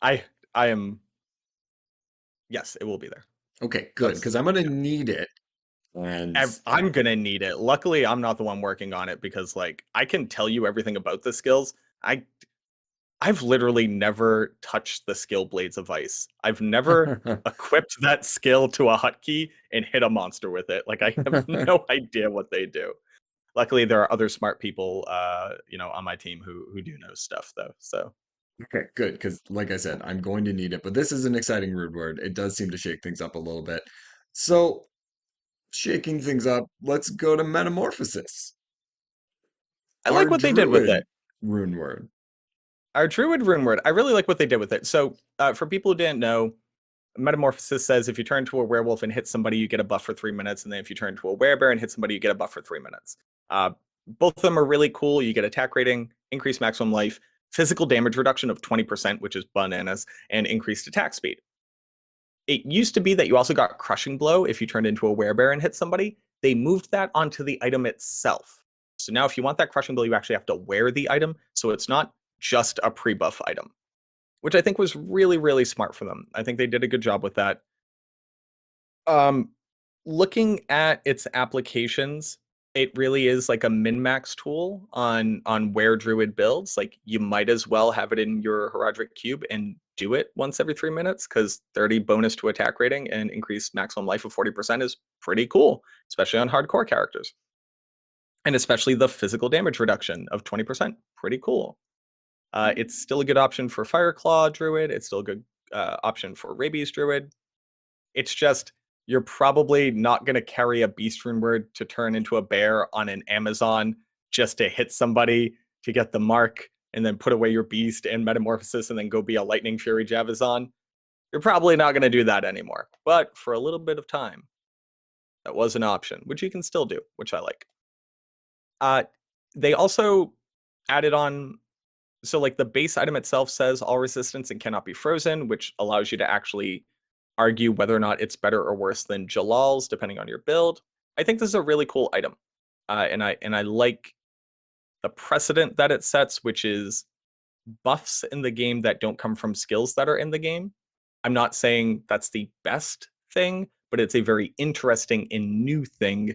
I I am Yes, it will be there. Okay, good, That's because I'm gonna Yeah. need it. And I'm gonna need it. Luckily, I'm not the one working on it because like I can tell you everything about the skills. I've literally never touched the skill Blades of Ice. I've never equipped that skill to a hotkey and hit a monster with it. Like I have no idea what they do. Luckily, there are other smart people, on my team who do know stuff though. So okay, good, because like I said, I'm going to need it. But this is an exciting rude word. It does seem to shake things up a little bit. So, shaking things up, let's go to Metamorphosis, I our like what they did with druid it. rune word. Our Druid Runeword, I really like what they did with it. So, for people who didn't know, Metamorphosis says if you turn into a werewolf and hit somebody, you get a buff for 3 minutes, and then if you turn into a werebear and hit somebody, you get a buff for 3 minutes. Both of them are really cool. You get attack rating, increased maximum life, physical damage reduction of 20%, which is bananas, and increased attack speed. it used to be that you also got Crushing Blow if you turned into a werebear and hit somebody. They moved that onto the item itself. So now if you want that Crushing Blow, you actually have to wear the item. So it's not just a pre-buff item, which I think was really, really smart for them. I think they did a good job with that. Um, Looking at its applications, it really is like a min-max tool on where Druid builds. Like you might as well have it in your Heraldric Cube and do it once every 3 minutes because 30 bonus to attack rating and increased maximum life of 40% is pretty cool, especially on hardcore characters. And especially the physical damage reduction of 20%, pretty cool. It's still a good option for Fireclaw Druid. It's still a good option for Rabies Druid. It's just you're probably not going to carry a Beast Runeword to turn into a bear on an Amazon just to hit somebody to get the mark and then put away your Beast and Metamorphosis and then go be a Lightning Fury Javazon. You're probably not going to do that anymore. But for a little bit of time, that was an option, which you can still do, which I like. They also added on, so like the base item itself says all resistance and cannot be frozen, which allows you to actually argue whether or not it's better or worse than Jalal's, depending on your build. I think this is a really cool item, and I like the precedent that it sets, which is buffs in the game that don't come from skills that are in the game. I'm not saying that's the best thing, but it's a very interesting and new thing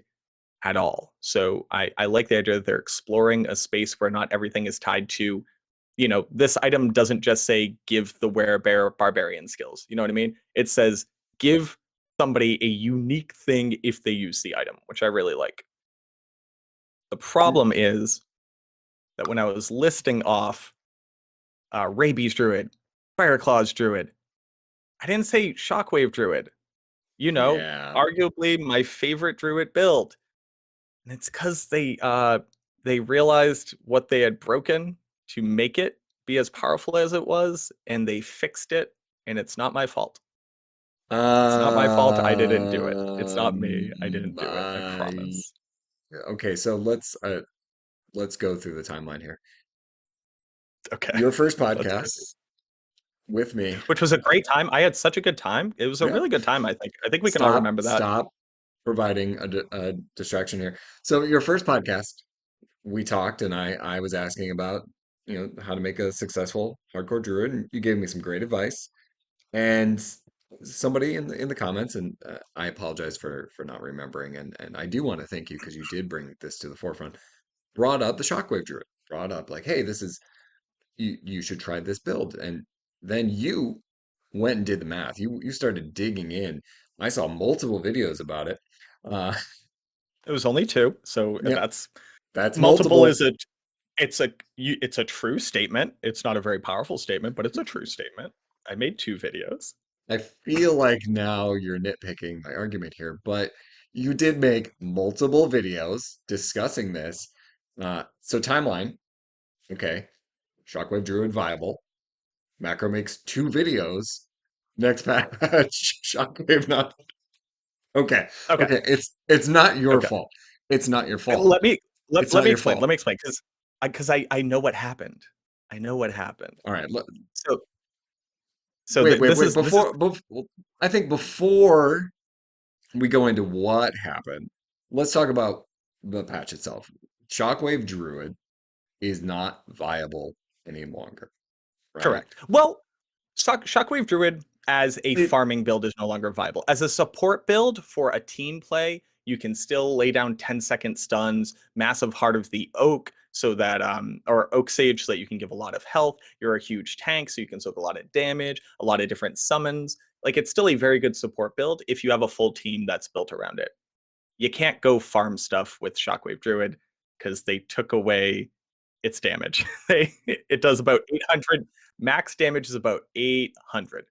at all. So I like the idea that they're exploring a space where not everything is tied to, this item doesn't just say give the werebear barbarian skills. You know what I mean? It says give somebody a unique thing if they use the item, which I really like. The problem is that when I was listing off Rabies Druid, Fireclaws Druid, I didn't say Shockwave Druid. Yeah. Arguably my favorite Druid build. And it's because they realized what they had broken to make it be as powerful as it was, and they fixed it, and it's not my fault. It's not my fault. I didn't do it. It's not me. I didn't do it. I I promise. okay, so let's go through the timeline here. Okay. Your first Let's go through. podcast with me. Which was a great time. I had such a good time. It was a Yeah. really good time, I think. I think we can all Stop, remember that. stop providing a distraction here. So your first podcast, we talked and I was asking about, how to make a successful hardcore druid, and you gave me some great advice. And somebody in the comments, and I apologize for not remembering, and I do want to thank you because you did bring this to the forefront. Brought up the Shockwave Druid. Brought up like, hey, this is you should try this build, and then you went and did the math. You started digging in. I saw multiple videos about it. Uh, It was only two, so yep, that's that's multiple multiple. is it's a true statement. It's not a very powerful statement, but it's a true statement. I made two videos. I feel like now you're nitpicking my argument here, but you did make multiple videos discussing this. So timeline, okay. Shockwave Druid viable. Macro makes two videos. Next patch, Shockwave not. Okay, Okay. okay. It's not your Okay. fault. It's not your fault. Let me It's let not me your explain. fault. Let me explain because I know what happened. I know what happened. All right. So Wait, wait, this wait. is Before, I think before we go into what happened, let's talk about the patch itself. Shockwave Druid is not viable any longer, right? correct. Well, Shockwave Druid as a It farming build is no longer viable. As a support build for a team play, you can still lay down 10-second stuns, massive Heart of the Oak, so that or Oak Sage, so that you can give a lot of health. You're a huge tank, so you can soak a lot of damage, a lot of different summons. Like it's still a very good support build if you have a full team that's built around it. You can't go farm stuff with Shockwave Druid because they took away its damage. It does about 800. Max damage is about 800.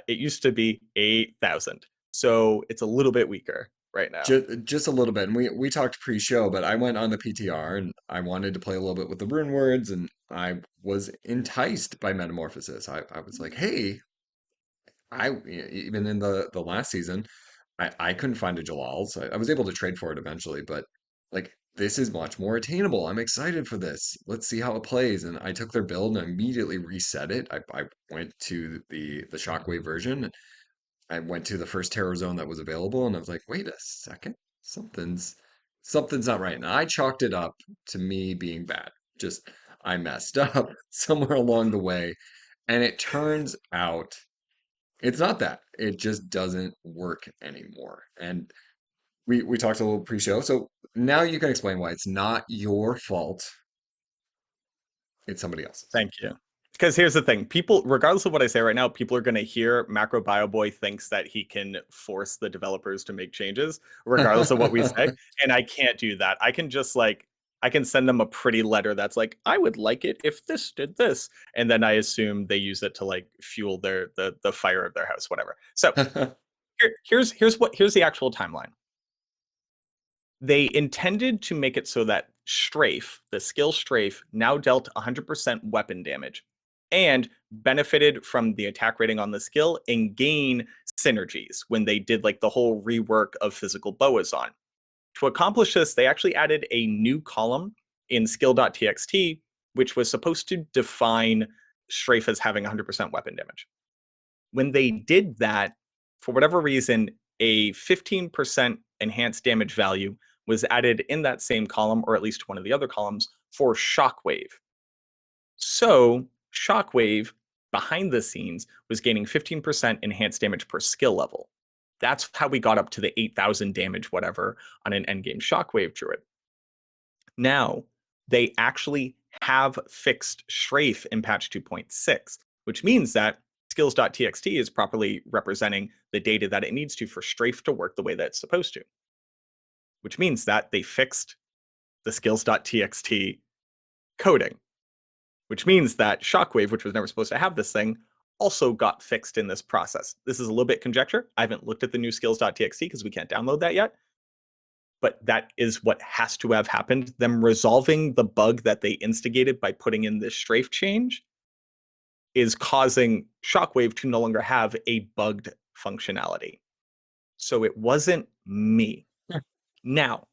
It used to be 8,000. So it's a little bit weaker right now. just a little bit, and we talked pre-show, but I went on the PTR and I wanted to play a little bit with the Runewords, and I was enticed by Metamorphosis. I was like, hey, even in the last season, I couldn't find a Jalal's. I was able to trade for it eventually, but like this is much more attainable. I'm excited for this. Let's see how it plays. And I took their build and I immediately reset it. I went to the Shockwave version. I went to the first terror zone that was available, and I was like, wait a second, something's not right. And I chalked it up to me being bad. Just I messed up somewhere along the way, and it turns out it's not that. It just doesn't work anymore. And we talked a little pre-show, so now you can explain why it's not your fault. It's somebody else's. Thank you. Because here's the thing, people, regardless of what I say right now, people are going to hear MacroBioBoi thinks that he can force the developers to make changes, regardless of what we say. And I can't do that. I can just like, I can send them a pretty letter that's like, I would like it if this did this. And then I assume they use it to like fuel the fire of their house, whatever. So here's the actual timeline. They intended to make it so that Strafe, the skill Strafe, now dealt 100% weapon damage and benefited from the attack rating on the skill and gain synergies when they did like the whole rework of physical boas on. To accomplish this, they actually added a new column in skill.txt, which was supposed to define Strafe as having 100% weapon damage. When they did that, for whatever reason, a 15% enhanced damage value was added in that same column, or at least one of the other columns, for Shockwave. So Shockwave, behind the scenes, was gaining 15% enhanced damage per skill level. That's how we got up to the 8,000 damage, whatever, on an endgame Shockwave Druid. Now, they actually have fixed Strafe in patch 2.6, which means that skills.txt is properly representing the data that it needs to for Strafe to work the way that it's supposed to, which means that they fixed the skills.txt coding, which means that Shockwave, which was never supposed to have this thing, also got fixed in this process. This is a little bit conjecture. I haven't looked at the new skills.txt because we can't download that yet. But that is what has to have happened. Them resolving the bug that they instigated by putting in this strafe change is causing Shockwave to no longer have a bugged functionality. So it wasn't me. Now,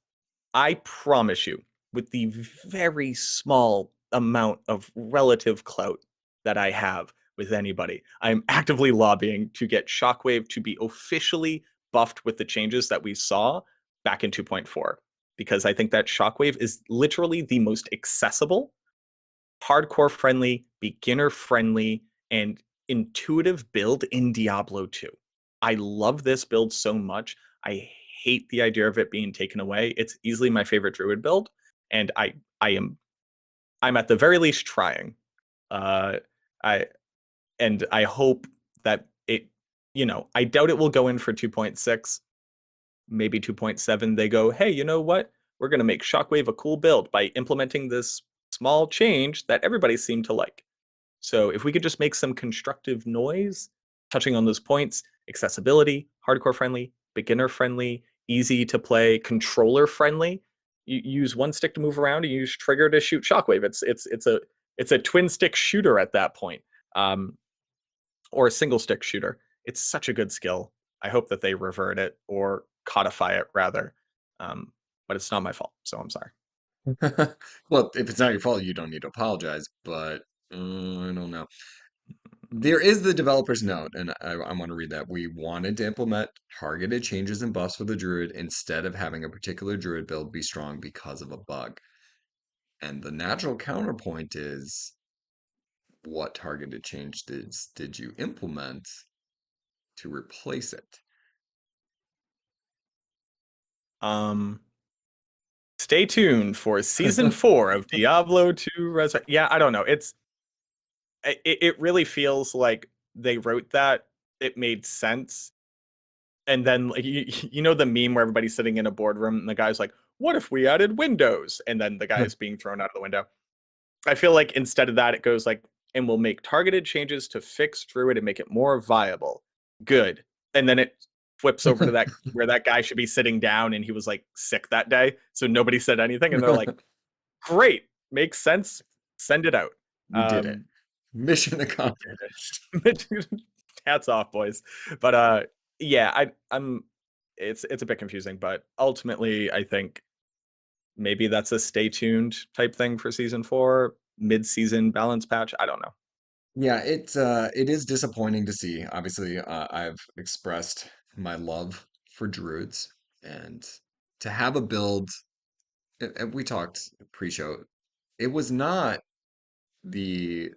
I promise you, with the very small amount of relative clout that I have with anybody, I'm actively lobbying to get Shockwave to be officially buffed with the changes that we saw back in 2.4, because I think that Shockwave is literally the most accessible, hardcore friendly, beginner friendly, and intuitive build in Diablo 2. I love this build so much. I hate the idea of it being taken away. It's easily my favorite Druid build, and I'm at the very least trying. Uh, I and I hope that it, I doubt it will go in for 2.6, maybe 2.7. They go, hey, you know what? We're going to make Shockwave a cool build by implementing this small change that everybody seemed to like. So if we could just make some constructive noise, touching on those points, accessibility, hardcore friendly, beginner friendly, easy to play, controller friendly. You use one stick to move around and you use trigger to shoot Shockwave. It's a twin stick shooter at that point, or a single stick shooter. It's such a good skill. I hope that they revert it or codify it rather, but it's not my fault, so I'm sorry. Well, if it's not your fault, you don't need to apologize, but I don't know. There is the developer's note, and I want to read that. We wanted to implement targeted changes and buffs for the druid instead of having a particular druid build be strong because of a bug. And the natural counterpoint is, what targeted change did you implement to replace it? Um, Stay tuned for season 4 of Diablo2 Resurrected. Yeah, I don't know. It really feels like they wrote that. It made sense. And then like you know the meme where everybody's sitting in a boardroom and the guy's like, "What if we added windows?" And then the guy is being thrown out of the window. I feel like instead of that, it goes like, "And we'll make targeted changes to fix Druid and make it more viable." Good. And then it flips over to that where that guy should be sitting down and he was like sick that day, so nobody said anything. And they're like, "Great, makes sense. Send it out." We did it. Um, Mission we did accomplished. it. Hats off, boys. But yeah, I'm. It's a bit confusing, but ultimately, I think maybe that's a stay tuned type thing for season 4, mid season balance patch. I don't know. Yeah, it is disappointing to see. Obviously, I've expressed my love for druids, and to have a build, and we talked pre-show, it was not the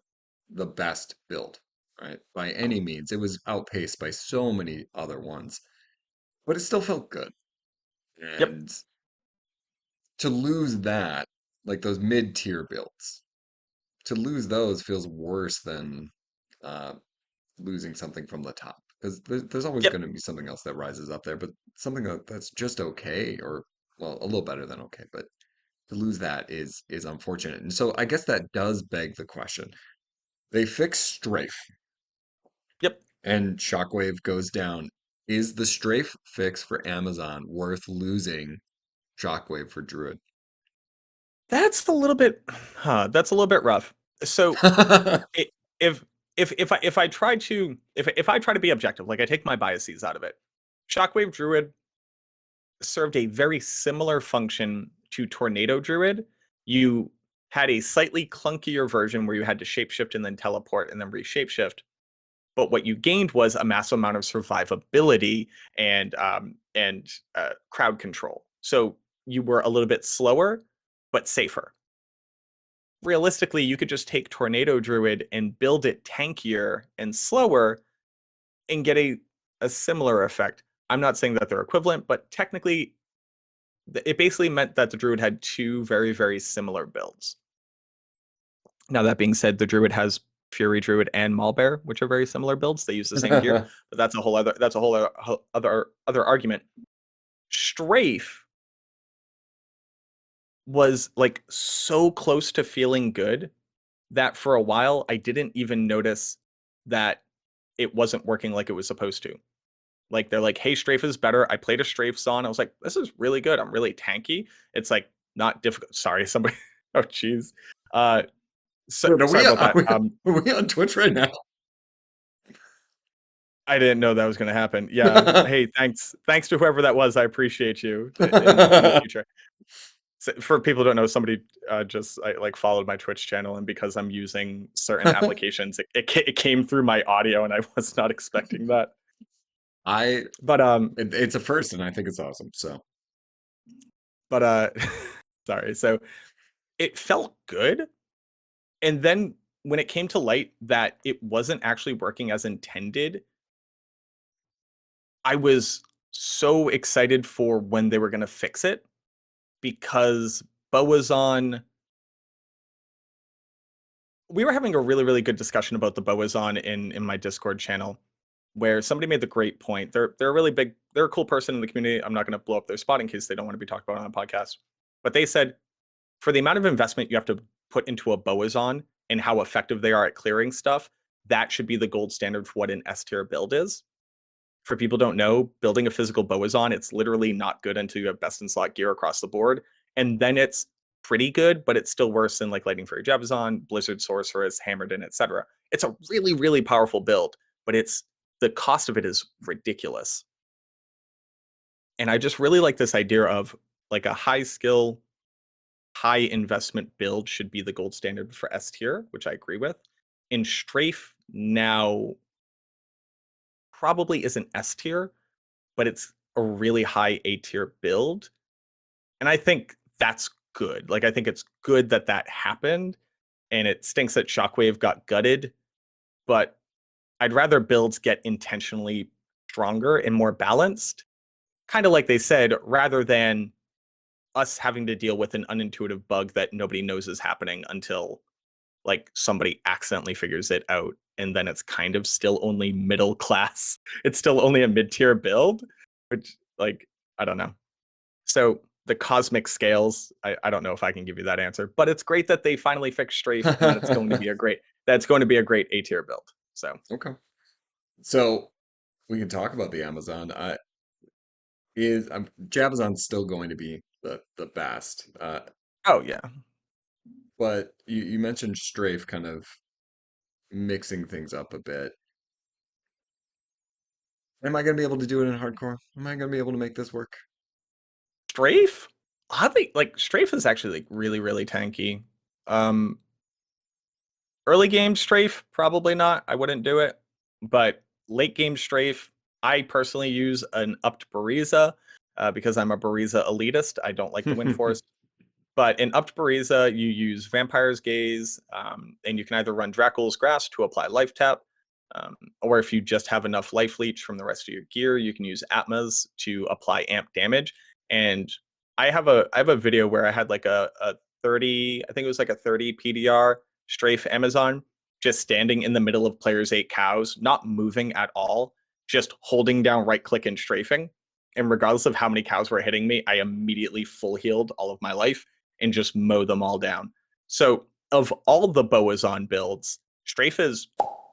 the best build, right? By any means. It was outpaced by so many other ones, but it still felt good. Yep. And to lose that, like those mid-tier builds, to lose those feels worse than uh, losing something from the top. Because there's always Yep. going to be something else that rises up there, but something that's just okay, or well, a little better than okay. But to lose that is unfortunate. And so I guess that does beg the question. They fix Strafe, Yep. and Shockwave goes down. Is the Strafe fix for Amazon worth losing Shockwave for Druid? That's a little bit, that's a little bit rough. So i- if if I try to if I try to be objective, like I take my biases out of it, Shockwave Druid served a very similar function to Tornado Druid. You had a slightly clunkier version where you had to shapeshift and then teleport and then re-shapeshift. But what you gained was a massive amount of survivability and crowd control. So you were a little bit slower, but safer. Realistically, you could just take Tornado Druid and build it tankier and slower and get a similar effect. I'm not saying that they're equivalent, but technically, it basically meant that the Druid had two very, very similar builds. Now, that being said, the Druid has Fury Druid and Maulbear, which are very similar builds. They use the same gear, but that's a whole other argument. Strafe was like so close to feeling good that for a while I didn't even notice that it wasn't working like it was supposed to. Like they're like, "Hey, Strafe is better." I played a Strafe on. I was like, "This is really good. I'm really tanky." It's like not difficult. Sorry, somebody. Oh, jeez. Uh, Dude, sorry about that. are we on Twitch right now? I didn't know that was going to happen. Yeah. Hey, thanks to whoever that was. I appreciate you in the future. So for people who don't know, somebody just like followed my Twitch channel, and because I'm using certain applications, it came through my audio, and I was not expecting that. I But it's a first, and I think it's awesome. So but sorry. So it felt good, and then when it came to light that it wasn't actually working as intended, I was so excited for when they were going to fix it because Boazon we were having a really really good discussion about the Boazon in my Discord channel where somebody made the great point. They're a really big they're a cool person in the community. I'm not going to blow up their spot in case they don't want to be talked about on a podcast. But they said for the amount of investment you have to put into a Boazon and how effective they are at clearing stuff, that should be the gold standard for what an S tier build is. For people who don't know, building a physical Boazon, it's literally not good until you have best in slot gear across the board. And then it's pretty good, but it's still worse than like Lightning Fairy Jabazon, Blizzard Sorceress, Hammerden, etc. It's a really, really powerful build, but it's the cost of it is ridiculous. And I just really like this idea of like a high skill, high investment build should be the gold standard for S tier, which I agree with. In Strafe now probably isn't S tier, but it's a really high A tier build. And I think that's good. Like, I think it's good that that happened. And it stinks that Shockwave got gutted, but I'd rather builds get intentionally stronger and more balanced, kind of like they said, rather than us having to deal with an unintuitive bug that nobody knows is happening until like somebody accidentally figures it out. And then it's kind of still only middle class. It's still only a mid tier build, which, like, I don't know. So the cosmic scales, I don't know if I can give you that answer, but it's great that they finally fixed Strafe and that it's going to be a great A tier build. So okay. So we can talk about the Amazon. Is Jabazon's still going to be the best? oh yeah. But you mentioned Strafe kind of mixing things up a bit. Am I going to be able to do it in hardcore? Am I going to be able to make this work? Strafe? Oddly, like Strafe is actually like really, really tanky. Um Early game strafe, probably not. I wouldn't do it. But late game strafe, I personally use an upped Bariza because I'm a Bariza elitist. I don't like the Wind Force. But in upped Bariza, you use Vampire's Gaze, and you can either run Dracul's Grasp to apply life tap, or if you just have enough life leech from the rest of your gear, you can use Atmas to apply amp damage. And I have a video where I had like a 30, I think it was like a 30 PDR strafe Amazon, just standing in the middle of players' 8 cows, not moving at all, just holding down right click and strafing. And regardless of how many cows were hitting me, I immediately full healed all of my life and just mow them all down. So of all the Boazon builds, Strafe is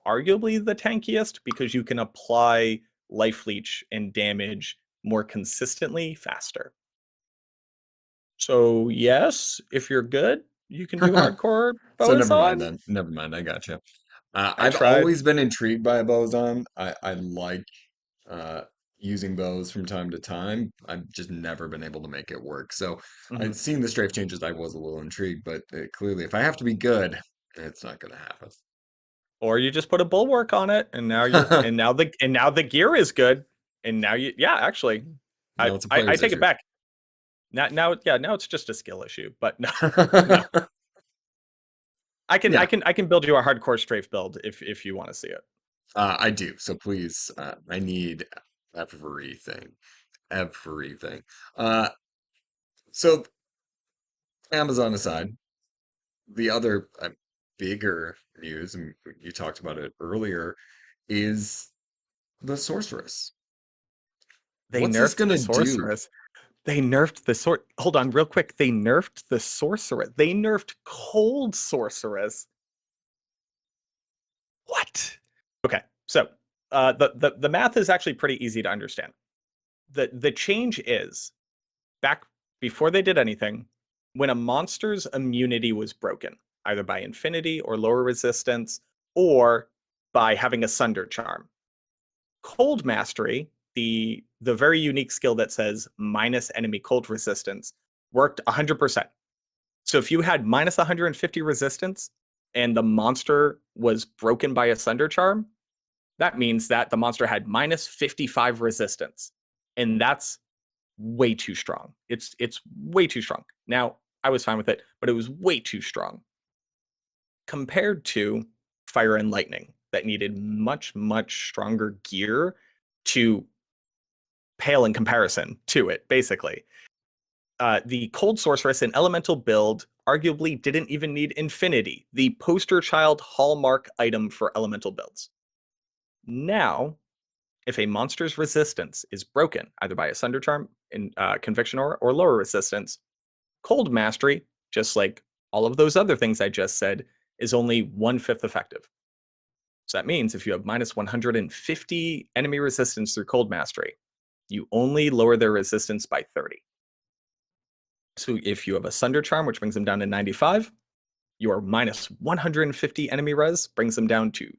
arguably the tankiest because you can apply life leech and damage more consistently faster. So yes, if you're good, you can do hardcore So never mind Boazon. then. Never mind. I got you. I I've tried. always been intrigued by boson. I like uh, using bows from time to time. I've just never been able to make it work. So Mhm. I'd seen the strafe changes. I was a little intrigued, but clearly, if I have to be good, it's not going to Or you just put a bulwark on it, and now you're happen. and now the gear is good, and now you yeah actually, I No, it's a I, I player's take it issue. back. Now it's just a skill issue, but no no Yeah, I can build you a hardcore strafe build if you want to see it. I do. So please, I need everything, everything. Uh, so Amazon aside, the other bigger news, and you talked about it earlier, is the Sorceress. They What's this nerfed the gonna do? sorceress. They nerfed the sort. Hold on, real quick. They nerfed the sorceress. They nerfed cold sorceress. What? Okay, so the math is actually pretty easy to understand. The change is back before they did anything, when a monster's immunity was broken, either by infinity or lower resistance, or by having a sunder charm. Cold Mastery, the very unique skill that says minus enemy cold resistance, worked 100%. So if you had minus 150 resistance and the monster was broken by a Sunder Charm, that means that the monster had minus 55 resistance. And that's way too strong. It's way too strong. Now, I was fine with it, but it was way too strong compared to Fire and Lightning that needed much, much stronger gear to pale in comparison to it, basically. The Cold Sorceress and Elemental build arguably didn't even need Infinity, the poster child hallmark item for Elemental builds. Now, if a monster's resistance is broken, either by a Sunder Charm, in Conviction or lower resistance, Cold Mastery, just like all of those other things I just said, is only 1/5 effective. So that means if you have minus 150 enemy resistance through Cold Mastery, you only lower their resistance by 30. So if you have a Sunder Charm, which brings them down to 95, your minus 150 enemy res brings them down to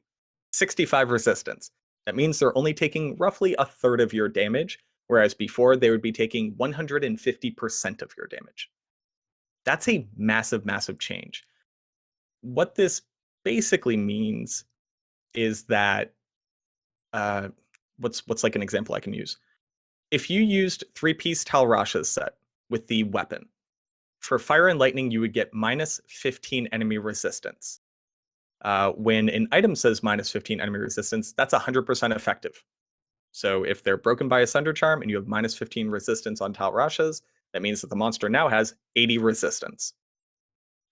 65 resistance. That means they're only taking roughly a third of your damage, whereas before they would be taking 150% of your damage. That's a massive, massive change. What this basically means is that uh, what's like an example I can use? If you used three-piece Talrasha's set with the weapon, for Fire and Lightning, you would get minus 15 enemy resistance. When an item says minus 15 enemy resistance, that's 100% effective. So if they're broken by a Sunder Charm and you have minus 15 resistance on Talrashas, that means that the monster now has 80 resistance.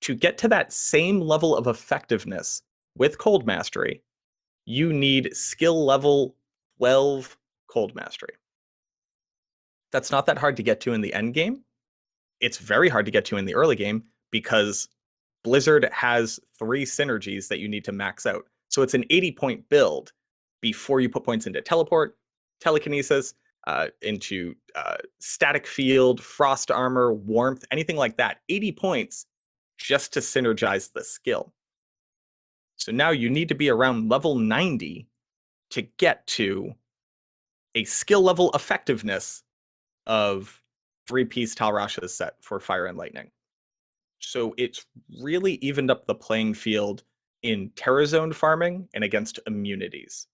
To get to that same level of effectiveness with Cold Mastery, you need skill level 12 Cold Mastery. That's not that hard to get to in the end game. It's very hard to get to in the early game because Blizzard has 3 synergies that you need to max out. So it's an 80-point build before you put points into teleport, telekinesis, into static field, frost armor, warmth, anything like that. 80 points just to synergize the skill. So now you need to be around level 90 to get to a skill level effectiveness of 3-piece Talrasha's set for Fire and Lightning. So it's really evened up the playing field in Terra Zone farming and against immunities.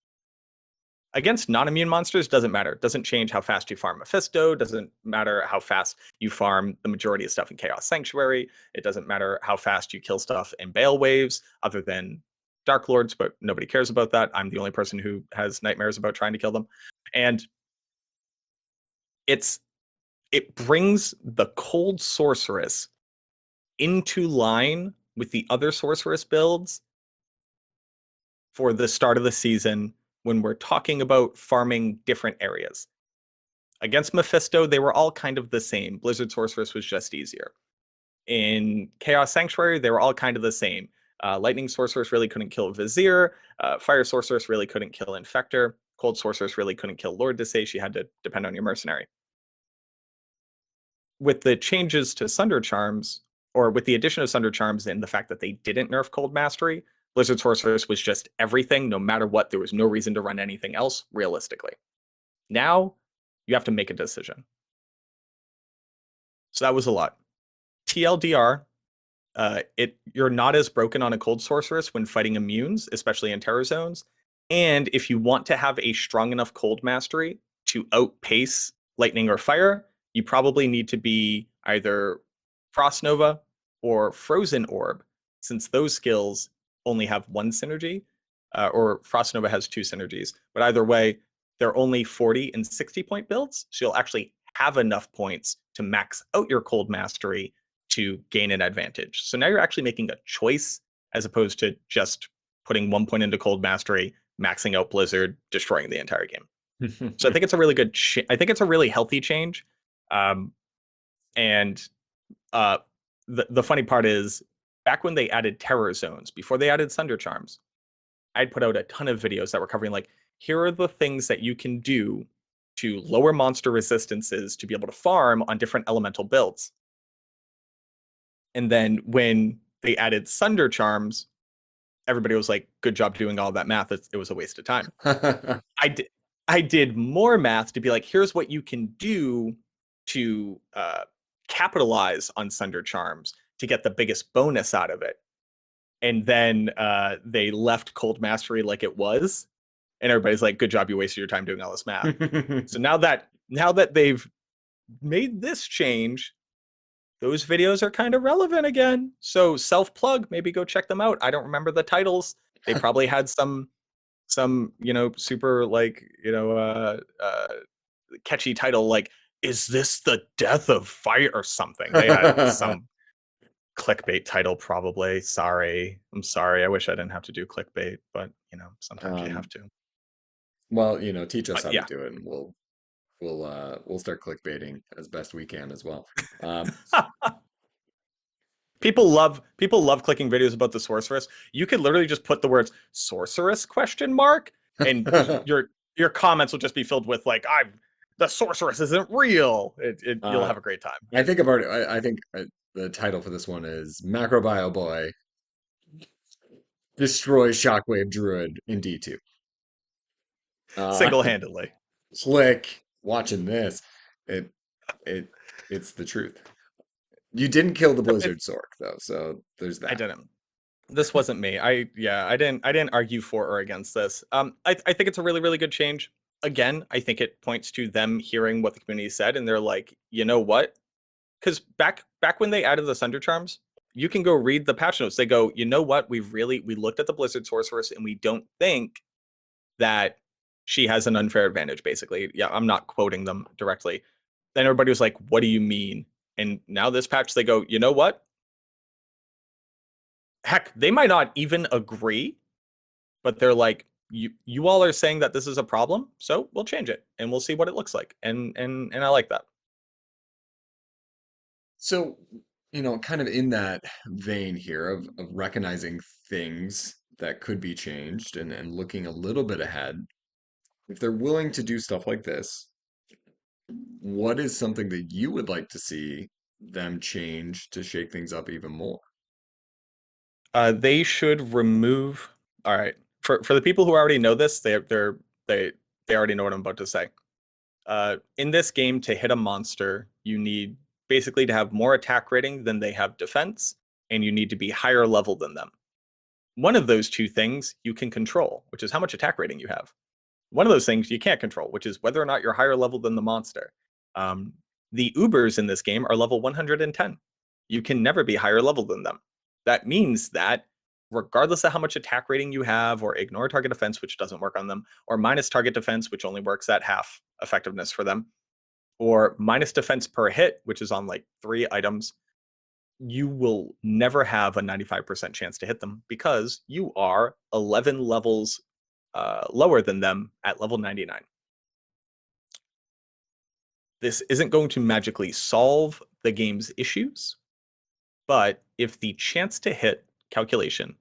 Against non-immune monsters, doesn't matter. Doesn't change how fast you farm Mephisto. Doesn't matter how fast you farm the majority of stuff in Chaos Sanctuary. It doesn't matter how fast you kill stuff in Bale Waves, other than Dark Lords, but nobody cares about that. I'm the only person who has nightmares about trying to kill them. And it brings the cold sorceress into line with the other sorceress builds for the start of the season when we're talking about farming different areas. Against Mephisto, they were all kind of the same. Blizzard Sorceress was just easier. In Chaos Sanctuary, they were all kind of the same. Lightning Sorceress really couldn't kill Vizier. Fire Sorceress really couldn't kill Infector. Cold Sorceress really couldn't kill Lord Desay. She had to depend on your Mercenary. With the changes to Sunder Charms, or with the addition of Sunder Charms and the fact that they didn't nerf Cold Mastery, Blizzard Sorceress was just everything, no matter what. There was no reason to run anything else, realistically. Now, you have to make a decision. So that was a lot. TLDR, you're not as broken on a Cold Sorceress when fighting immunes, especially in Terror Zones. And if you want to have a strong enough Cold Mastery to outpace Lightning or Fire, you probably need to be either Frost Nova or Frozen Orb, since those skills only have one synergy, or Frost Nova has two synergies. But either way, they're only 40 and 60 point builds, so you'll actually have enough points to max out your Cold Mastery to gain an advantage. So now you're actually making a choice as opposed to just putting 1 point into Cold Mastery, maxing out Blizzard, destroying the entire game. So I think it's a really good. I think it's a really healthy change. And the funny part is, back when they added Terror Zones, before they added Sunder Charms, I'd put out a ton of videos that were covering like, here are the things that you can do to lower monster resistances to be able to farm on different elemental builds. And then when they added Sunder Charms, everybody was like, good job doing all that math. It was a waste of time. I did more math to be like, here's what you can do to capitalize on Sunder Charms to get the biggest bonus out of it. And then they left Cold Mastery like it was. And everybody's like, good job, you wasted your time doing all this math. So now that they've made this change, those videos are kind of relevant again. So self-plug, maybe go check them out. I don't remember the titles. They probably had some super catchy title like, is this the death of fire or something? They had some clickbait title probably. I'm sorry. I wish I didn't have to do clickbait, but sometimes you have to. Well, teach us But how to yeah. do it, and we'll start clickbaiting as best we can as well. People love clicking videos about the sorceress. You could literally just put the words sorceress ? And your comments will just be filled with like, the sorceress isn't real. You'll have a great time. I think I've already. I think the title for this one is MacroBioBoi destroys Shockwave Druid in D2. Single-handedly. Slick. Watching this, it it's the truth. You didn't kill the Blizzard Sork though, so there's I that. didn't. This wasn't me. I didn't argue for or against this. I think it's a really, really good change. Again, I think it points to them hearing what the community said, and they're like, you know what? Because back when they added the Sunder Charms, you can go read the patch notes. They go, you know what? We looked at the Blizzard Sorceress, and we don't think that she has an unfair advantage. Basically, yeah, I'm not quoting them directly. Then everybody was like, what do you mean? And now this patch, they go, you know what? Heck, they might not even agree, but they're like, you all are saying that this is a problem, so we'll change it and we'll see what it looks like. And I like that. So, kind of in that vein here of recognizing things that could be changed and looking a little bit ahead, if they're willing to do stuff like this, what is something that you would like to see them change to shake things up even more? They should remove. All right, for the people who already know this, they already know what I'm about to say. In this game, to hit a monster, you need basically to have more attack rating than they have defense, and you need to be higher level than them. One of those two things you can control, which is how much attack rating you have. One of those things you can't control, which is whether or not you're higher level than the monster. Um, the Ubers in this game are level 110. You can never be higher level than them. That means that regardless of how much attack rating you have, or ignore target defense, which doesn't work on them, or minus target defense, which only works at half effectiveness for them, or minus defense per hit, which is on like 3 items, you will never have a 95% chance to hit them because you are 11 levels lower than them at level 99. This isn't going to magically solve the game's issues, but if the chance to hit calculation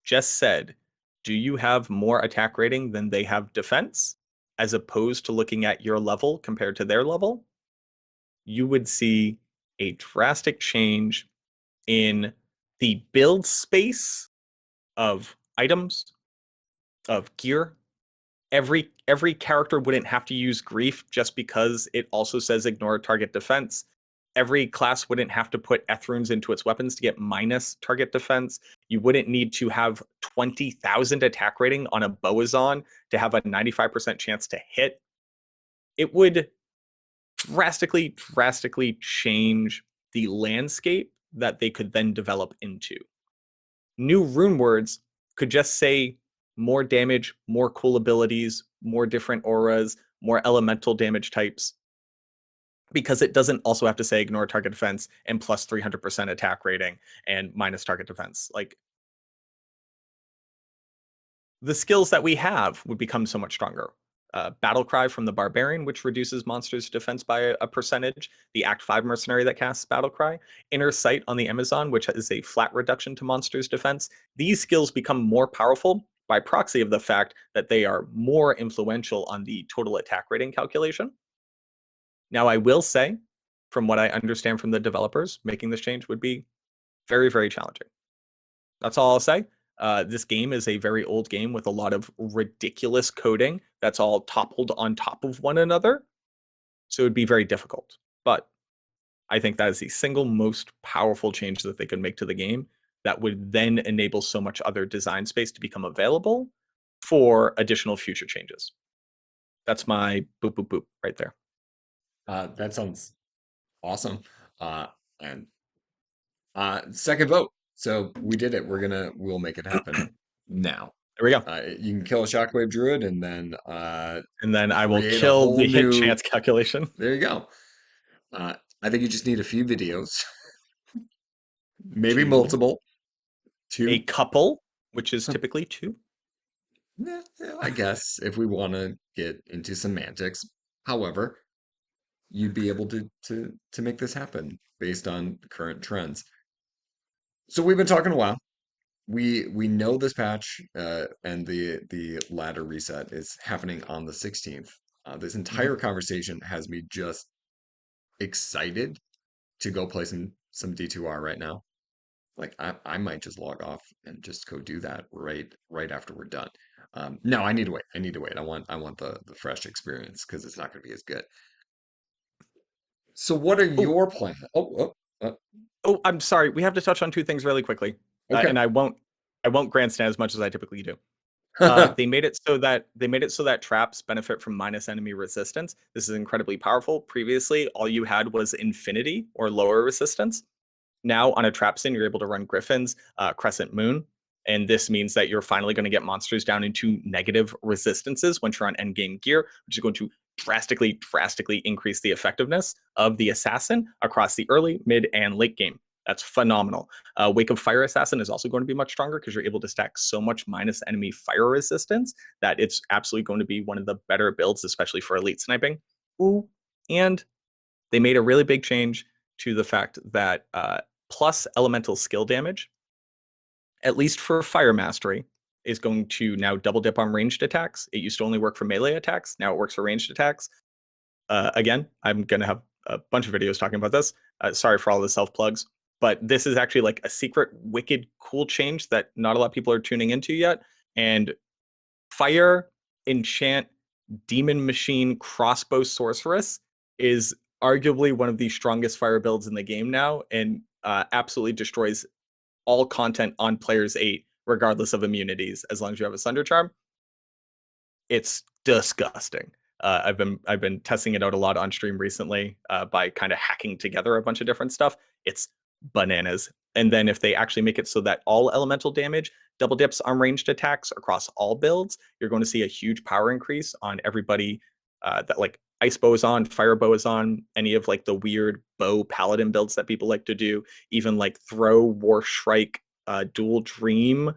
just said, do you have more attack rating than they have defense, as opposed to looking at your level compared to their level, you would see a drastic change in the build space of items, of gear. Every character wouldn't have to use grief just because it also says ignore target defense. Every class wouldn't have to put Eth-runes into its weapons to get minus target defense. You wouldn't need to have 20,000 attack rating on a Boazon to have a 95% chance to hit. It would drastically change the landscape that they could then develop into. New Runewords could just say more damage, more cool abilities, more different auras, more elemental damage types, because it doesn't also have to say ignore target defense and plus 300% attack rating and minus target defense. Like, the skills that we have would become so much stronger. Battle Cry from the Barbarian, which reduces monsters' defense by a percentage. The Act 5 Mercenary that casts Battle Cry. Inner Sight on the Amazon, which is a flat reduction to monsters' defense. These skills become more powerful by proxy of the fact that they are more influential on the total attack rating calculation. Now, I will say, from what I understand from the developers, making this change would be very challenging. That's all I'll say. This game is a very old game with a lot of ridiculous coding that's all toppled on top of one another. So it would be very difficult. But I think that is the single most powerful change that they could make to the game that would then enable so much other design space to become available for additional future changes. That's my boop, boop, boop right there. That sounds awesome. And second vote. So we did it. We'll make it happen now. There we go. You can kill a Shockwave Druid and then And then I will create a kill whole the hit new. chance calculation. There you go. I think you just need a few videos, maybe Two. multiple. A Two. couple, which is typically 2. Yeah, I guess if we want to get into semantics. However, you'd be able to make this happen based on current trends. So we've been talking a while. We know this patch and the ladder reset is happening on the 16th. This Mhm. entire conversation has me just excited to go play some D2R right now. Like I might just log off and just go do that right after we're done. No, I need to wait. I need to wait. I want the fresh experience because it's not going to be as good. So what are Oh, your plans? oh, I'm sorry. We have to touch on 2 things really quickly, Okay. and I won't grandstand as much as I typically do. They made it so that traps benefit from minus enemy resistance. This is incredibly powerful. Previously, all you had was infinity or lower resistance. Now on a trap sim, you're able to run Griffins, Crescent Moon, and this means that you're finally going to get monsters down into negative resistances once you're on endgame gear, which is going to drastically increase the effectiveness of the assassin across the early, mid, and late game. That's phenomenal. Wake of Fire Assassin is also going to be much stronger because you're able to stack so much minus enemy fire resistance that it's absolutely going to be one of the better builds, especially for elite sniping. Ooh, and they made a really big change to the fact that plus elemental skill damage, at least for fire mastery, is going to now double dip on ranged attacks. It used to only work for melee attacks. Now it works for ranged attacks. Again, I'm going to have a bunch of videos talking about this. Sorry for all the self plugs, but this is actually like a secret, wicked, cool change that not a lot of people are tuning into yet. And fire, enchant, demon machine, crossbow sorceress is arguably one of the strongest fire builds in the game now, and absolutely destroys all content on players 8 regardless of immunities, as long as you have a Sunder Charm. It's disgusting. I've been testing it out a lot on stream recently by kind of hacking together a bunch of different stuff. It's bananas. And then if they actually make it so that all elemental damage double dips on ranged attacks across all builds, you're going to see a huge power increase on everybody that like ice bow is on, fire bow is on, any of like the weird bow paladin builds that people like to do, even like throw war shrike dual dream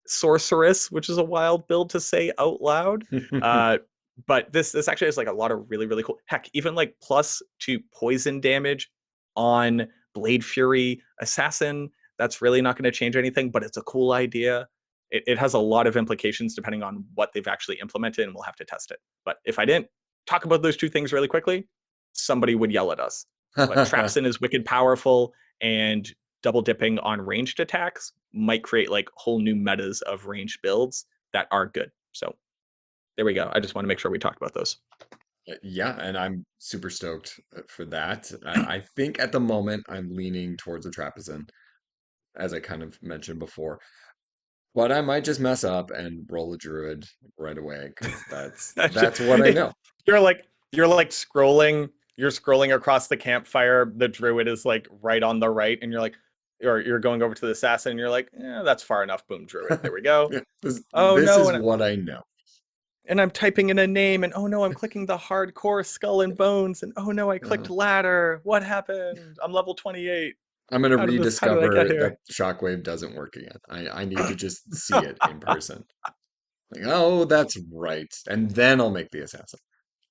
sorceress, which is a wild build to say out loud. Uh, but this actually has like a lot of really cool. Heck, even like plus to poison damage on Blade Fury Assassin. That's really not going to change anything, but it's a cool idea. It has a lot of implications depending on what they've actually implemented, and we'll have to test it. But if I didn't talk about those two things really quickly, somebody would yell at us. But Trapsin is wicked powerful, and double dipping on ranged attacks might create like whole new metas of ranged builds that are good. So there we go. I just want to make sure we talked about those. Yeah, and I'm super stoked for that. I think at the moment I'm leaning towards a Trapezoid, as I kind of mentioned before. But I might just mess up and roll a Druid right away because that's what I know. you're like you're scrolling across the campfire. The Druid is like right on the right, and you're like, you're going over to the assassin, and you're like, that's far enough. Boom, Druid. There we go. Yeah, Oh this no, is what I know. and I'm typing in a name, and oh no, I'm clicking the hardcore skull and bones, and oh no, I Uh, clicked ladder. What happened? I'm level 28. I'm gonna How did I get rediscover that here? Shockwave doesn't work again. I need to just see it in person. Like, oh, that's right. And then I'll make the assassin.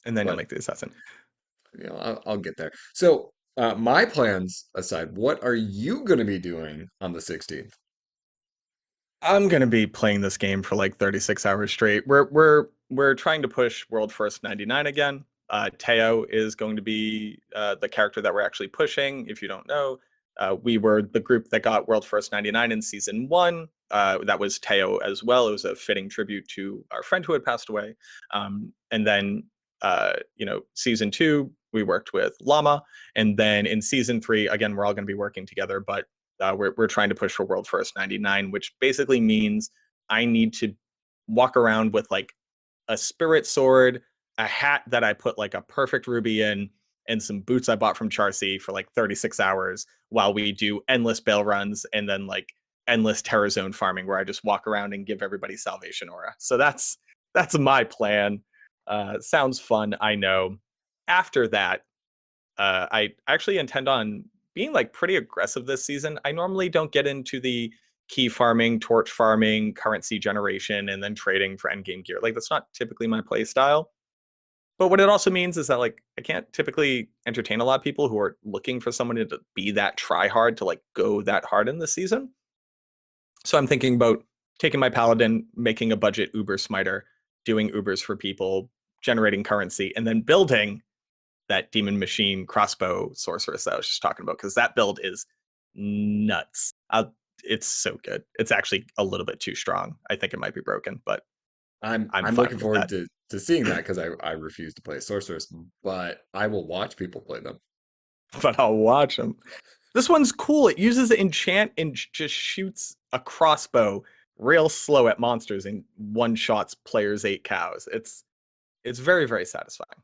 And then you'll But make the assassin. I'll get there. So, my plans aside, what are you going to be doing on the 16th? I'm gonna be playing this game for like 36 hours straight. We're trying to push World First 99 again. Teo is going to be the character that we're actually pushing. If you don't know, we were the group that got World First 99 in season one. That was Teo as well. It was a fitting tribute to our friend who had passed away. And then season two we worked with Llama, and then in season three again we're all going to be working together, but we're trying to push for World First 99, which basically means I need to walk around with like a spirit sword, a hat that I put like a perfect ruby in, and some boots I bought from Charcy for like 36 hours while we do endless bail runs and then like endless Terra Zone farming where I just walk around and give everybody salvation aura. So that's my plan. Sounds fun, I know. After that, I actually intend on being like pretty aggressive this season. I normally don't get into the key farming, torch farming, currency generation, and then trading for endgame gear. Like that's not typically my play style. But what it also means is that like I can't typically entertain a lot of people who are looking for someone to be that try hard to like go that hard in the season. So I'm thinking about taking my paladin, making a budget Uber smiter, doing Ubers for people, generating currency, and then building that demon machine crossbow sorceress that I was just talking about, because that build is nuts. It's so good. It's actually a little bit too strong. I think it might be broken, but I'm I'm fine looking with forward that. to seeing that because I refuse to play Sorceress, but I will watch people play them. But I'll watch them. This one's cool. It uses enchant and just shoots a crossbow real slow at monsters and one shots players 8 cows. It's very satisfying.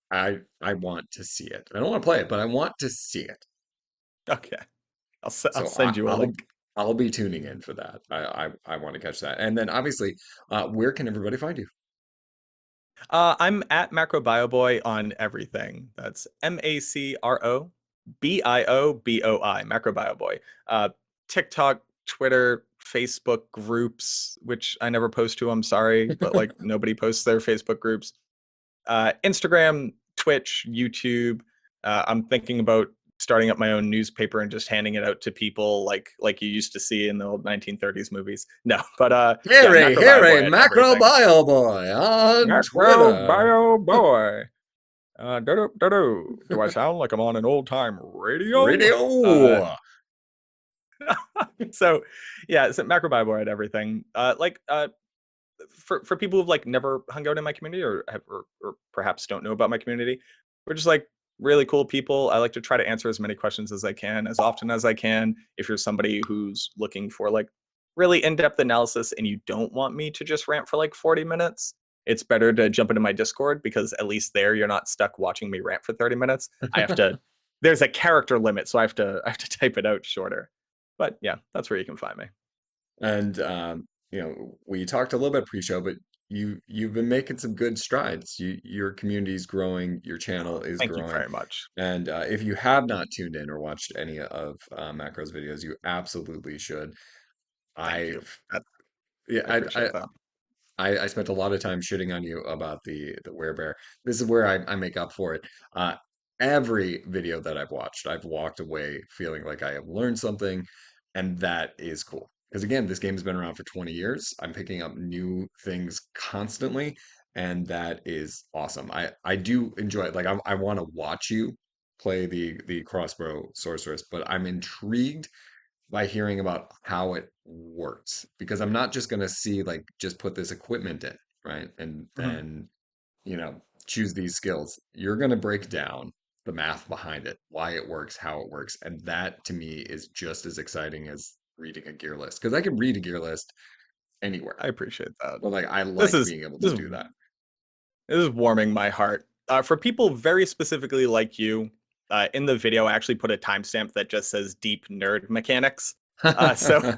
I want to see it. I don't want to play it, but I want to see it. Okay, I'll So send you a link. I'll be tuning in for that. I want to catch that. And then obviously, where can everybody find you? I'm at MacroBioBoi on everything. That's MacroBioboi, MacroBioBoi. TikTok, Twitter, Facebook groups, which I never post to. I'm sorry, but like nobody posts their Facebook groups. Instagram, Twitch, YouTube. I'm thinking about starting up my own newspaper and just handing it out to people like you used to see in the old 1930s movies. No, but yeah, Harry, MacroBioBoi at everything. MacroBioBoi on Twitter. MacroBioBoi. Do I sound like I'm on an old time radio? Radio. So yeah, so MacroBioBoi at everything. For people who've like never hung out in my community or perhaps don't know about my community, we're just like really cool people. I like to try to answer as many questions as I can, as often as I can. If you're somebody who's looking for like really in-depth analysis and you don't want me to just rant for like 40 minutes, it's better to jump into my Discord because at least there you're not stuck watching me rant for 30 minutes. I have to there's a character limit, so I have to type it out shorter. But yeah, that's where you can find me. And we talked a little bit pre-show, but you've been making some good strides. Your community's growing, your channel is Thank you growing, very much. and if you have not tuned in or watched any of Macro's videos, you absolutely should. Thank you. I've That, yeah, I appreciate that. I spent a lot of time shitting on you about the werebear. This is where I make up for it. Uh, every video that I've walked away feeling like I have learned something, and that is cool. Because again, this game has been around for 20 years. I'm picking up new things constantly, and that is awesome. I do enjoy it. Like I want to watch you play the crossbow sorceress, but I'm intrigued by hearing about how it works because I'm not just going to see like just put this equipment in, right? And Mhm. you know, choose these skills. You're going to break down the math behind it, why it works, how it works, and that to me is just as exciting as reading a gear list because I can read a gear list anywhere. I appreciate that. But like I This like is being able to this is do that. this is warming my heart. For people very specifically like you, in the video, I actually put a timestamp that just says "deep nerd mechanics." So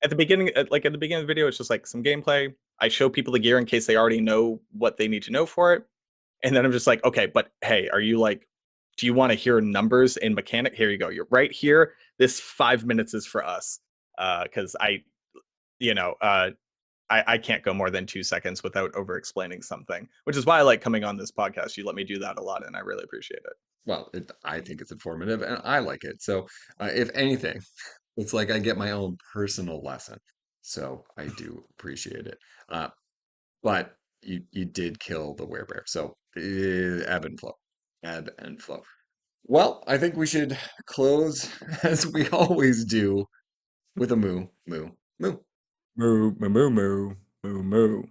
at the beginning of the video, it's just like some gameplay. I show people the gear in case they already know what they need to know for it, and then I'm just like, okay, but hey, are you like, do you want to hear numbers and mechanic? Here you go. You're right here. This 5 minutes is for us, because you know, uh, I can't go more than 2 seconds without over explaining something, which is why I like coming on this podcast. You let me do that a lot, and I really appreciate it. Well, I think it's informative and I like it. So, if anything, it's like I get my own personal lesson. So I do appreciate it. Uh, But you did kill the werebear. So ebb and flow. Ebb and flow. Well, I think we should close as we always do with a moo, moo, moo. Moo, moo, moo, moo, moo, moo.